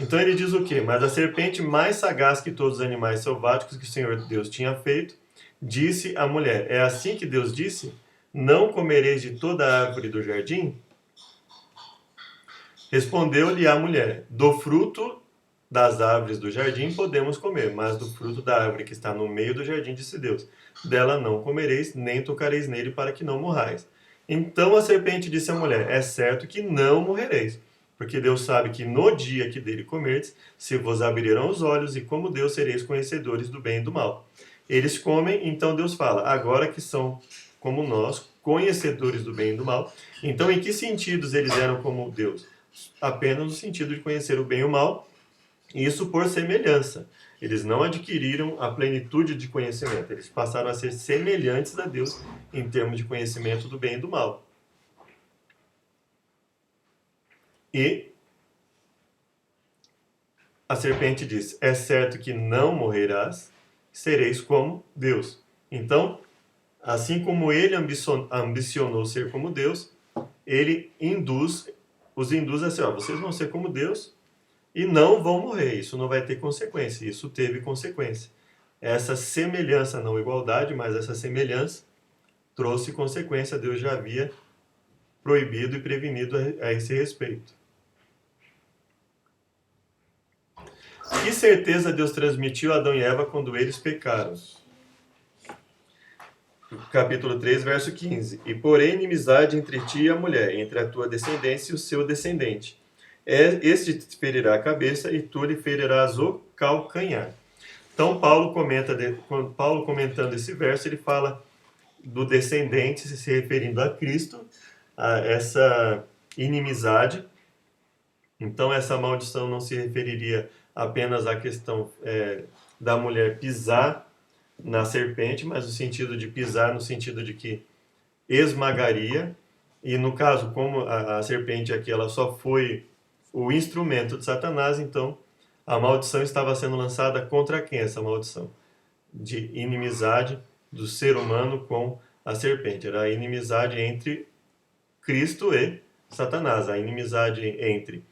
Então ele diz o quê? Mas a serpente mais sagaz que todos os animais selváticos que o Senhor Deus tinha feito, disse à mulher, é assim que Deus disse? Não comereis de toda a árvore do jardim? Respondeu-lhe a mulher, do fruto das árvores do jardim podemos comer, mas do fruto da árvore que está no meio do jardim, disse Deus, dela não comereis, nem tocareis nele para que não morrais. Então a serpente disse à mulher, é certo que não morrereis, porque Deus sabe que no dia que dele comerdes, se vos abrirão os olhos, e como Deus sereis conhecedores do bem e do mal. Eles comem, então Deus fala, agora que são como nós, conhecedores do bem e do mal. Então em que sentidos eles eram como Deus? Apenas no sentido de conhecer o bem e o mal, isso por semelhança. Eles não adquiriram a plenitude de conhecimento, eles passaram a ser semelhantes a Deus em termos de conhecimento do bem e do mal. E a serpente diz, é certo que não morrerás, sereis como Deus. Então, assim como ele ambicionou ser como Deus, ele os induz a ser, vocês vão ser como Deus e não vão morrer, isso não vai ter consequência, isso teve consequência. Essa semelhança, não igualdade, mas essa semelhança trouxe consequência, Deus já havia proibido e prevenido a esse respeito. Que certeza Deus transmitiu a Adão e Eva quando eles pecaram? Capítulo 3, verso 15. E porém inimizade entre ti e a mulher, entre a tua descendência e o seu descendente. Este te ferirá a cabeça e tu lhe ferirás o calcanhar. Então Paulo comentando esse verso, ele fala do descendente, se referindo a Cristo, a essa inimizade. Então essa maldição não se referiria apenas à questão da mulher pisar na serpente, mas no sentido de pisar, no sentido de que esmagaria. E no caso, como a serpente aqui ela só foi o instrumento de Satanás, então a maldição estava sendo lançada contra quem essa maldição? de inimizade do ser humano com a serpente. Era a inimizade entre Cristo e Satanás, a inimizade entre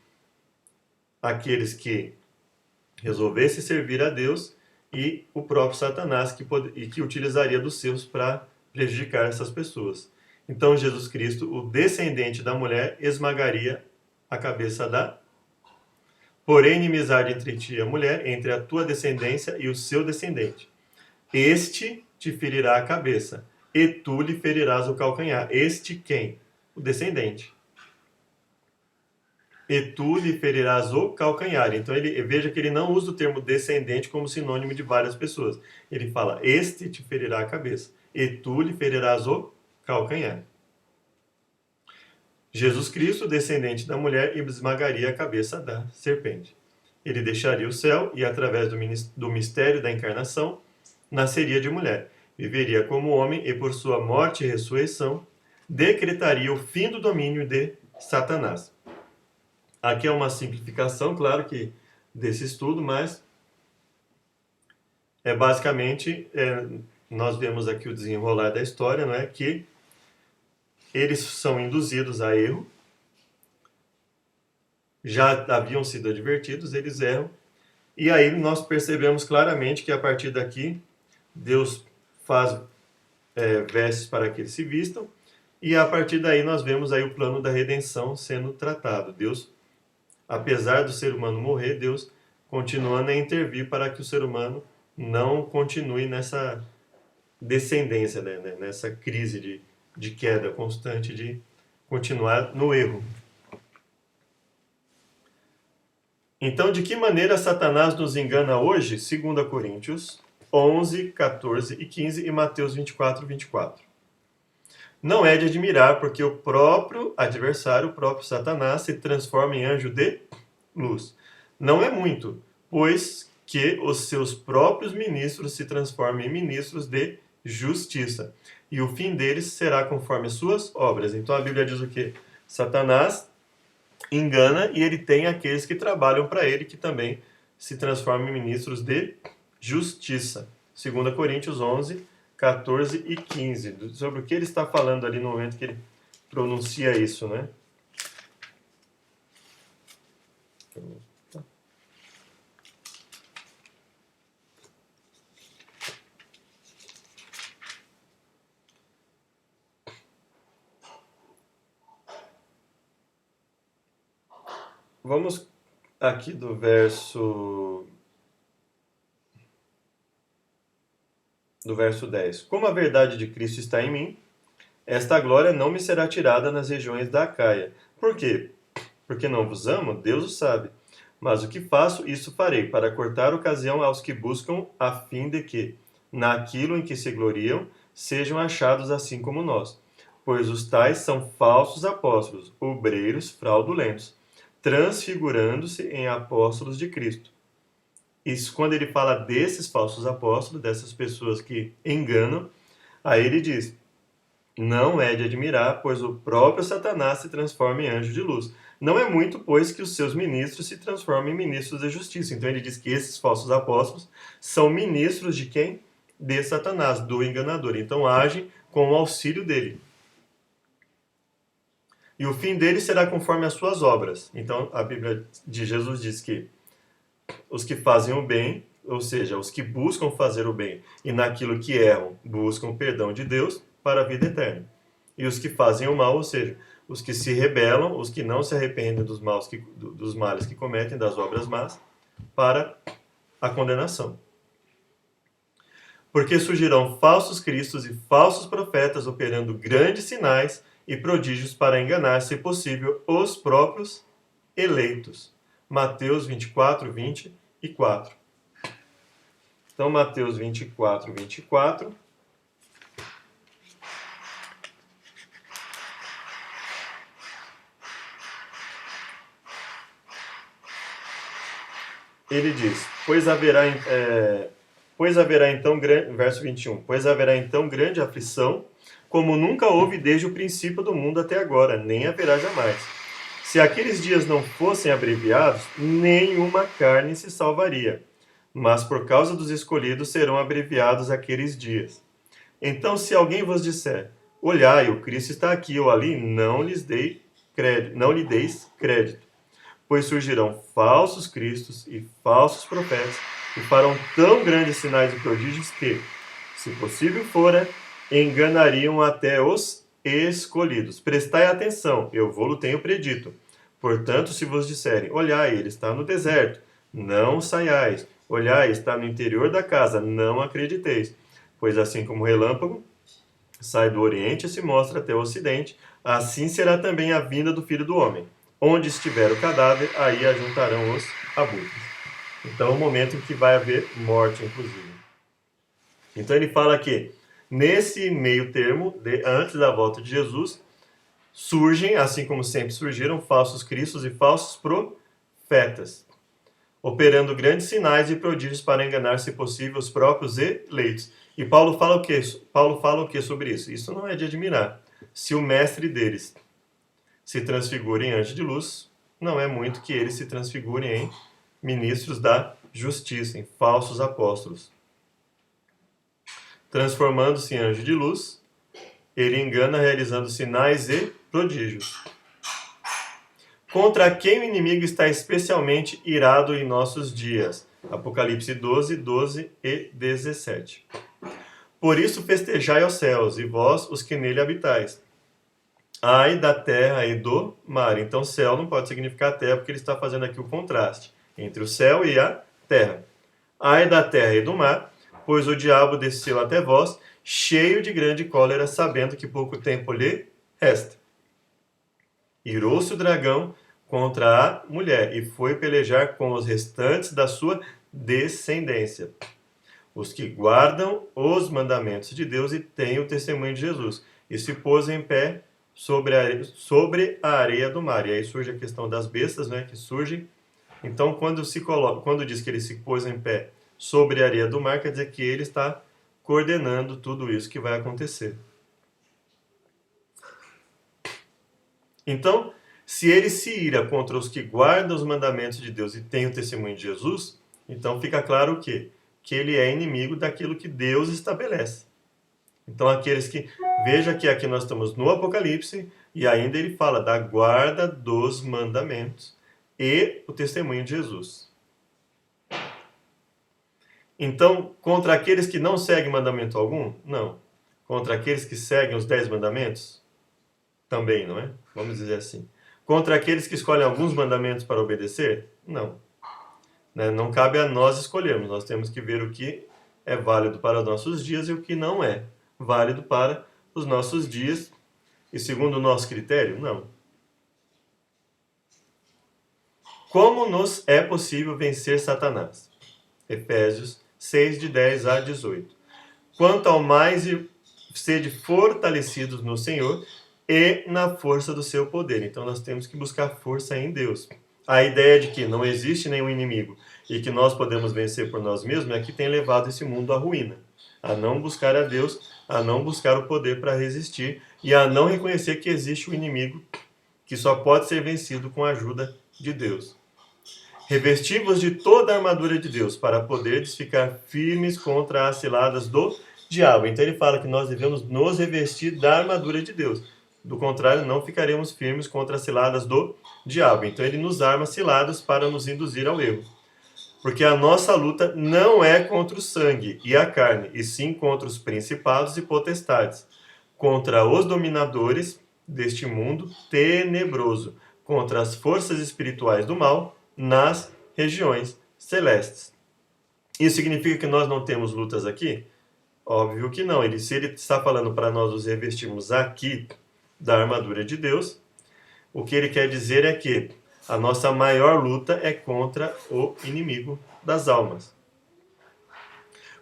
aqueles que resolvessem servir a Deus e o próprio Satanás, que utilizaria dos seus para prejudicar essas pessoas. Então, Jesus Cristo, o descendente da mulher, esmagaria a cabeça da. Porém, inimizade entre ti e a mulher, entre a tua descendência e o seu descendente. Este te ferirá a cabeça, e tu lhe ferirás o calcanhar. Este quem? O descendente. E tu lhe ferirás o calcanhar. Então, veja que ele não usa o termo descendente como sinônimo de várias pessoas. Ele fala, este te ferirá a cabeça, e tu lhe ferirás o calcanhar. Jesus Cristo, descendente da mulher, esmagaria a cabeça da serpente. Ele deixaria o céu e, através do mistério da encarnação, nasceria de mulher. Viveria como homem e, por sua morte e ressurreição, decretaria o fim do domínio de Satanás. Aqui é uma simplificação, claro que desse estudo, mas basicamente nós vemos aqui o desenrolar da história, não é? Que eles são induzidos a erro, já haviam sido advertidos, eles erram, e aí nós percebemos claramente que a partir daqui Deus faz vestes para que eles se vistam, e a partir daí nós vemos aí o plano da redenção sendo tratado. Deus, apesar do ser humano morrer, Deus continuando a intervir para que o ser humano não continue nessa descendência, né? Nessa crise de queda constante, de continuar no erro. Então, de que maneira Satanás nos engana hoje? 2 Coríntios 11, 14 e 15 e Mateus 24, 24. Não é de admirar, porque o próprio adversário, o próprio Satanás, se transforma em anjo de luz. Não é muito, pois que os seus próprios ministros se transformam em ministros de justiça, e o fim deles será conforme as suas obras. Então a Bíblia diz o quê? Satanás engana e ele tem aqueles que trabalham para ele, que também se transformam em ministros de justiça. 2 Coríntios 11, 14 e 15. Sobre o que ele está falando ali no momento que ele pronuncia isso, né? Vamos aqui do verso 10. Como a verdade de Cristo está em mim, esta glória não me será tirada nas regiões da Acaia. Por quê? Porque não vos amo? Deus o sabe. Mas o que faço, isso farei, para cortar ocasião aos que buscam, a fim de que, naquilo em que se gloriam, sejam achados assim como nós. Pois os tais são falsos apóstolos, obreiros fraudulentos, transfigurando-se em apóstolos de Cristo. Isso, quando ele fala desses falsos apóstolos, dessas pessoas que enganam, aí ele diz, não é de admirar, pois o próprio Satanás se transforma em anjo de luz. Não é muito, pois, que os seus ministros se transformem em ministros da justiça. Então ele diz que esses falsos apóstolos são ministros de quem? De Satanás, do enganador. Então agem com o auxílio dele. E o fim deles será conforme as suas obras. Então a Bíblia de Jesus diz que os que fazem o bem, ou seja, os que buscam fazer o bem e naquilo que erram, buscam o perdão de Deus para a vida eterna. E os que fazem o mal, ou seja, os que se rebelam, os que não se arrependem dos males que cometem, das obras más, para a condenação. Porque surgirão falsos cristos e falsos profetas operando grandes sinais e prodígios para enganar, se possível, os próprios eleitos. Mateus 24, 24. Então, Mateus 24, 24. Ele diz, pois haverá então, verso 21, pois haverá então grande aflição, como nunca houve desde o princípio do mundo até agora, nem haverá jamais. Se aqueles dias não fossem abreviados, nenhuma carne se salvaria. mas por causa dos escolhidos serão abreviados aqueles dias. Então, se alguém vos disser, olhai, o Cristo está aqui ou ali, não lhe deis crédito, pois surgirão falsos cristos e falsos profetas, e farão tão grandes sinais e prodígios que, se possível fora, enganariam até os escolhidos. Prestai atenção, eu vou-lo tenho predito. Portanto, se vos disserem, olhai, ele está no deserto, não saiais. Olhai, está no interior da casa, não acrediteis. Pois assim como o relâmpago sai do oriente e se mostra até o ocidente, assim será também a vinda do Filho do Homem. Onde estiver o cadáver, aí ajuntarão os abutres. Então é o momento em que vai haver morte, inclusive. Então ele fala que, nesse meio termo, antes da volta de Jesus, surgem, assim como sempre surgiram, falsos cristos e falsos profetas, operando grandes sinais e prodígios para enganar, se possível, os próprios eleitos. E Paulo fala o quê? Paulo fala o quê sobre isso? Isso não é de admirar. Se o mestre deles se transfigura em anjo de luz, não é muito que eles se transfigurem em ministros da justiça, em falsos apóstolos. Transformando-se em anjo de luz, ele engana realizando sinais e prodígios. Contra quem o inimigo está especialmente irado em nossos dias. Apocalipse 12, 12 e 17. Por isso festejai aos céus, e vós, os que nele habitais. Ai da terra e do mar. Então céu não pode significar terra, porque ele está fazendo aqui o contraste entre o céu e a terra. Ai da terra e do mar, pois o diabo desceu até vós, cheio de grande cólera, sabendo que pouco tempo lhe resta. Irou-se o dragão contra a mulher e foi pelejar com os restantes da sua descendência, os que guardam os mandamentos de Deus e têm o testemunho de Jesus, e se pôs em pé sobre a areia do mar. E aí surge a questão das bestas, né, que surgem. Então, quando diz que ele se pôs em pé sobre a areia do mar, quer dizer que ele está coordenando tudo isso que vai acontecer. Então, se ele se ira contra os que guardam os mandamentos de Deus e têm o testemunho de Jesus, então fica claro o quê? Que ele é inimigo daquilo que Deus estabelece. Então, aqueles que... Veja que aqui nós estamos no Apocalipse, e ainda ele fala da guarda dos mandamentos e o testemunho de Jesus. Então, contra aqueles que não seguem mandamento algum? Não. Contra aqueles que seguem os 10 mandamentos? Também, não é? Vamos dizer assim. Contra aqueles que escolhem alguns mandamentos para obedecer? Não. Não cabe a nós escolhermos. Nós temos que ver o que é válido para os nossos dias e o que não é válido para os nossos dias. E segundo o nosso critério? Não. Como nos é possível vencer Satanás? Efésios 6, de 10 a 18. Quanto ao mais, sede fortalecidos no Senhor e na força do seu poder. Então nós temos que buscar força em Deus. A ideia de que não existe nenhum inimigo e que nós podemos vencer por nós mesmos é que tem levado esse mundo à ruína. A não buscar a Deus, a não buscar o poder para resistir e a não reconhecer que existe um inimigo que só pode ser vencido com a ajuda de Deus. Revesti-vos de toda a armadura de Deus para poderes ficar firmes contra as ciladas do diabo. Então ele fala que nós devemos nos revestir da armadura de Deus. Do contrário, não ficaremos firmes contra as ciladas do diabo. Então ele nos arma ciladas para nos induzir ao erro. Porque a nossa luta não é contra o sangue e a carne, e sim contra os principados e potestades, contra os dominadores deste mundo tenebroso, contra as forças espirituais do mal nas regiões celestes. Isso significa que nós não temos lutas aqui? Óbvio que não. Se ele está falando para nós nos revestirmos aqui da armadura de Deus, o que ele quer dizer é que a nossa maior luta é contra o inimigo das almas.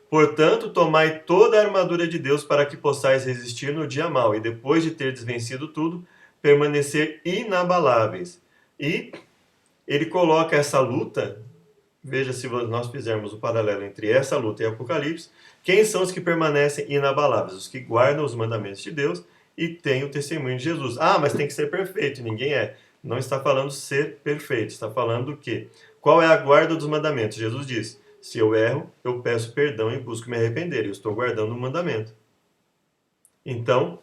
Portanto, tomai toda a armadura de Deus para que possais resistir no dia mau e depois de ter desvencido tudo, permanecer inabaláveis. E ele coloca essa luta, veja se nós fizermos o paralelo entre essa luta e Apocalipse, quem são os que permanecem inabaláveis? Os que guardam os mandamentos de Deus e têm o testemunho de Jesus. Ah, mas tem que ser perfeito, ninguém é. Não está falando ser perfeito, está falando o quê? Qual é a guarda dos mandamentos? Jesus diz, Se eu erro, eu peço perdão e busco me arrepender. Eu estou guardando o mandamento. Então,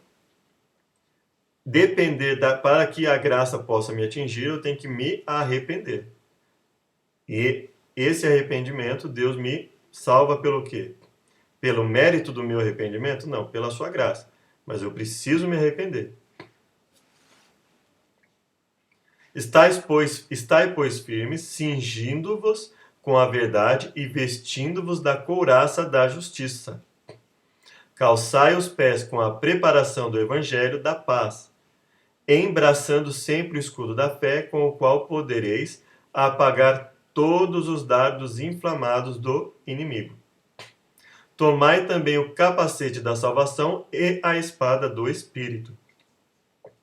para que a graça possa me atingir, eu tenho que me arrepender. E esse arrependimento, Deus me salva pelo quê? Pelo mérito do meu arrependimento? Não, pela sua graça. Mas eu preciso me arrepender. Estai, pois, firmes, cingindo-vos com a verdade e vestindo-vos da couraça da justiça. Calçai os pés com a preparação do evangelho da paz, embraçando sempre o escudo da fé, com o qual podereis apagar todos os dardos inflamados do inimigo. Tomai também o capacete da salvação e a espada do Espírito,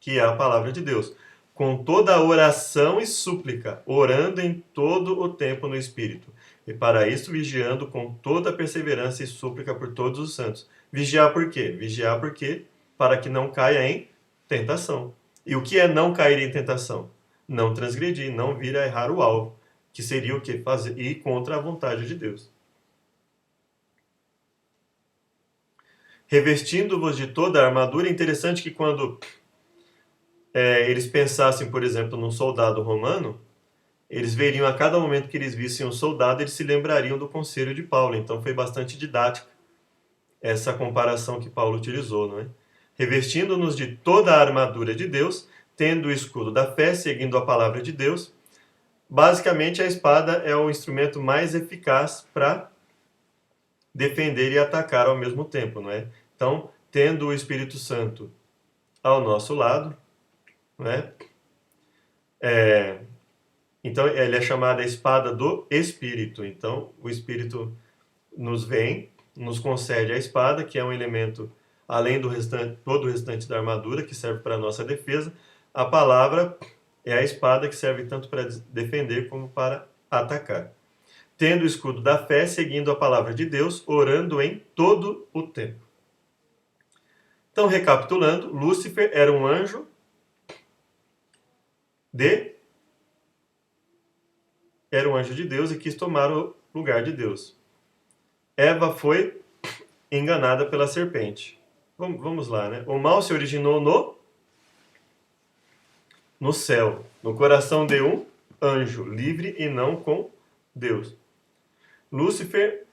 que é a palavra de Deus, com toda a oração e súplica, orando em todo o tempo no Espírito, e para isso vigiando com toda perseverança e súplica por todos os santos. Vigiar por quê? Vigiar porque para que não caia em tentação. E o que é não cair em tentação? Não transgredir, não vir a errar o alvo, que seria o que? Fazer, ir contra a vontade de Deus. Revestindo-vos de toda a armadura. É interessante que quando eles pensassem, por exemplo, num soldado romano, eles veriam a cada momento que eles vissem um soldado, eles se lembrariam do conselho de Paulo. Então foi bastante didática essa comparação que Paulo utilizou, não é? Revestindo-nos de toda a armadura de Deus, tendo o escudo da fé, seguindo a palavra de Deus. Basicamente, a espada é o instrumento mais eficaz para defender e atacar ao mesmo tempo, não é? Então, tendo o Espírito Santo ao nosso lado, não é? Então, ele é chamado a espada do Espírito. Então, o Espírito nos vem, nos concede a espada, que é um elemento, além do restante, todo o restante da armadura, que serve para a nossa defesa. A palavra é a espada que serve tanto para defender como para atacar. Tendo o escudo da fé, seguindo a palavra de Deus, orando em todo o tempo. Então, recapitulando, Lúcifer era um anjo de Deus e quis tomar o lugar de Deus. Eva foi enganada pela serpente. Vamos lá, né? O mal se originou no céu, no coração de um anjo, livre e não com Deus. Lúcifer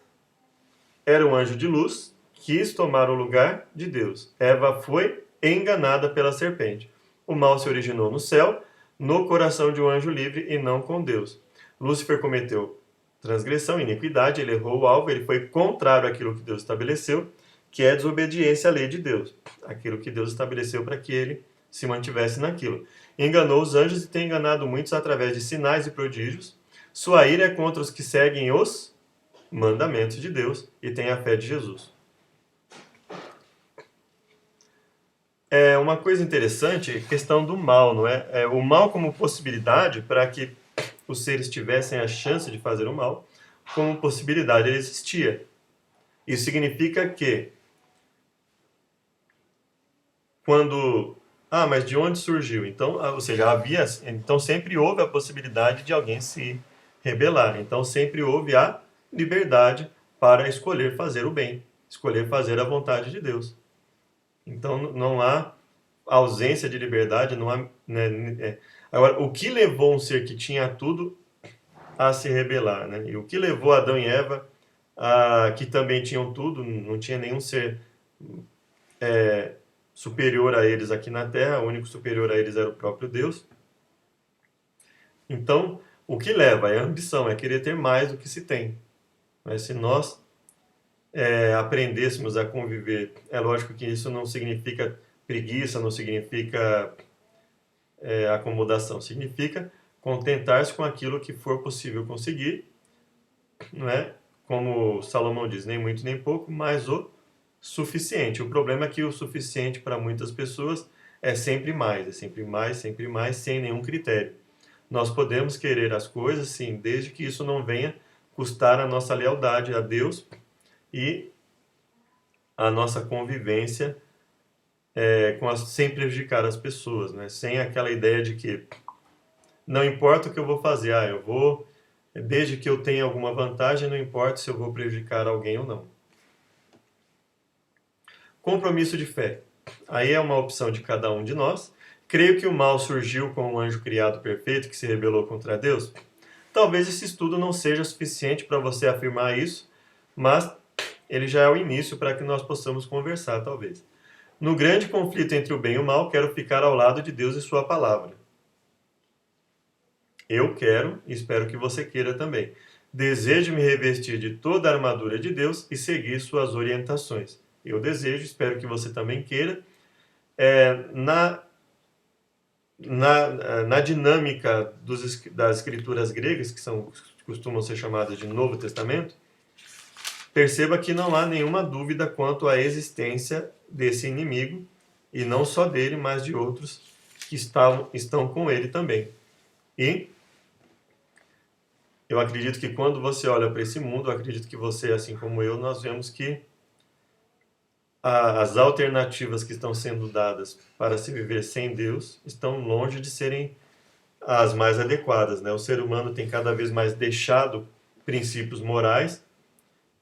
era um anjo de luz, quis tomar o lugar de Deus. Eva foi enganada pela serpente. O mal se originou no céu, no coração de um anjo livre e não com Deus. Lúcifer cometeu transgressão, iniquidade, ele errou o alvo, ele foi contrário àquilo que Deus estabeleceu, que é desobediência à lei de Deus, aquilo que Deus estabeleceu para que ele se mantivesse naquilo. Enganou os anjos e tem enganado muitos através de sinais e prodígios. Sua ira é contra os que seguem os mandamentos de Deus e têm a fé de Jesus. É uma coisa interessante, a questão do mal, não é? O mal como possibilidade para que os seres tivessem a chance de fazer o mal, como possibilidade ele existia. Isso significa que quando mas de onde surgiu? Então, ou seja, então sempre houve a possibilidade de alguém se rebelar. Então sempre houve a liberdade para escolher fazer o bem, escolher fazer a vontade de Deus. Então não há ausência de liberdade, não há, né? Agora, o que levou um ser que tinha tudo a se rebelar, né? E o que levou Adão e Eva, que também tinham tudo, não tinha nenhum ser superior a eles aqui na Terra, o único superior a eles era o próprio Deus. Então, o que leva é a ambição, é querer ter mais do que se tem. Mas se nós aprendêssemos a conviver, é lógico que isso não significa preguiça, não significa acomodação, significa contentar-se com aquilo que for possível conseguir, não é? Como Salomão diz, nem muito nem pouco, mas o suficiente. O problema é que o suficiente para muitas pessoas é sempre mais, sempre mais, sem nenhum critério. Nós podemos querer as coisas, sim, desde que isso não venha custar a nossa lealdade a Deus e a nossa convivência sem prejudicar as pessoas, né? Sem aquela ideia de que não importa o que eu vou fazer, eu vou Desde que eu tenha alguma vantagem, não importa se eu vou prejudicar alguém ou não. Compromisso de fé. Aí é uma opção de cada um de nós. Creio que o mal surgiu com um anjo criado perfeito que se rebelou contra Deus. Talvez esse estudo não seja suficiente para você afirmar isso, mas ele já é o início para que nós possamos conversar, talvez. No grande conflito entre o bem e o mal, quero ficar ao lado de Deus e sua palavra. Eu quero e espero que você queira também. Desejo me revestir de toda a armadura de Deus e seguir suas orientações. Eu desejo, espero que você também queira. Na dinâmica das escrituras gregas, que costumam ser chamadas de Novo Testamento, perceba que não há nenhuma dúvida quanto à existência desse inimigo, e não só dele, mas de outros que estão com ele também. E eu acredito que quando você olha para esse mundo, eu acredito que você, assim como eu, nós vemos que as alternativas que estão sendo dadas para se viver sem Deus estão longe de serem as mais adequadas, né? O ser humano tem cada vez mais deixado princípios morais,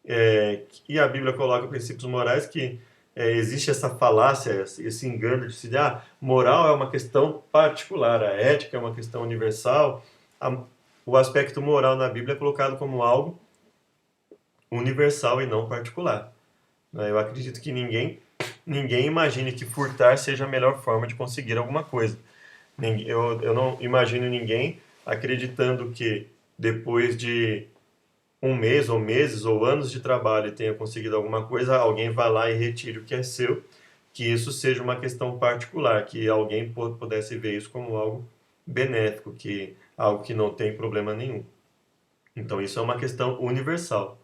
e a Bíblia coloca princípios morais que existe essa falácia, esse engano de se dizer, moral é uma questão particular, a ética é uma questão universal. O aspecto moral na Bíblia é colocado como algo universal e não particular. Eu acredito que ninguém imagine que furtar seja a melhor forma de conseguir alguma coisa. Eu não imagino ninguém acreditando que depois de um mês, ou meses, ou anos de trabalho e tenha conseguido alguma coisa, alguém vá lá e retire o que é seu, que isso seja uma questão particular, que alguém pudesse ver isso como algo benéfico, algo que não tem problema nenhum. Então isso é uma questão universal.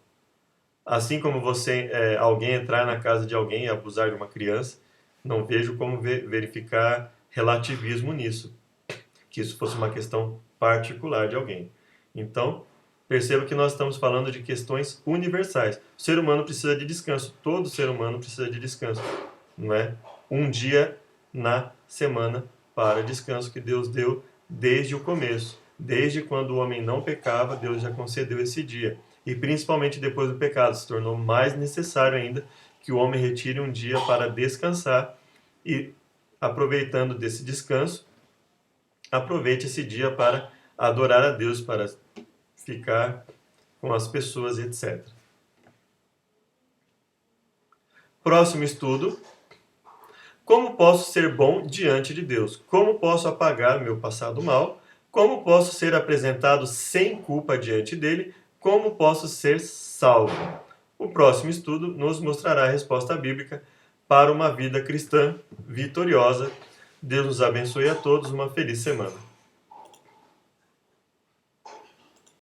Assim como alguém entrar na casa de alguém e abusar de uma criança, não vejo como verificar relativismo nisso, que isso fosse uma questão particular de alguém. Então, perceba que nós estamos falando de questões universais. O ser humano precisa de descanso, todo ser humano precisa de descanso, não é? Um dia na semana para descanso que Deus deu desde o começo. Desde quando o homem não pecava, Deus já concedeu esse dia. E principalmente depois do pecado, se tornou mais necessário ainda que o homem retire um dia para descansar e, aproveitando desse descanso, aproveite esse dia para adorar a Deus, para ficar com as pessoas, etc. Próximo estudo. Como posso ser bom diante de Deus? Como posso apagar meu passado mal? Como posso ser apresentado sem culpa diante dele? Como posso ser salvo? O próximo estudo nos mostrará a resposta bíblica para uma vida cristã vitoriosa. Deus nos abençoe a todos. Uma feliz semana.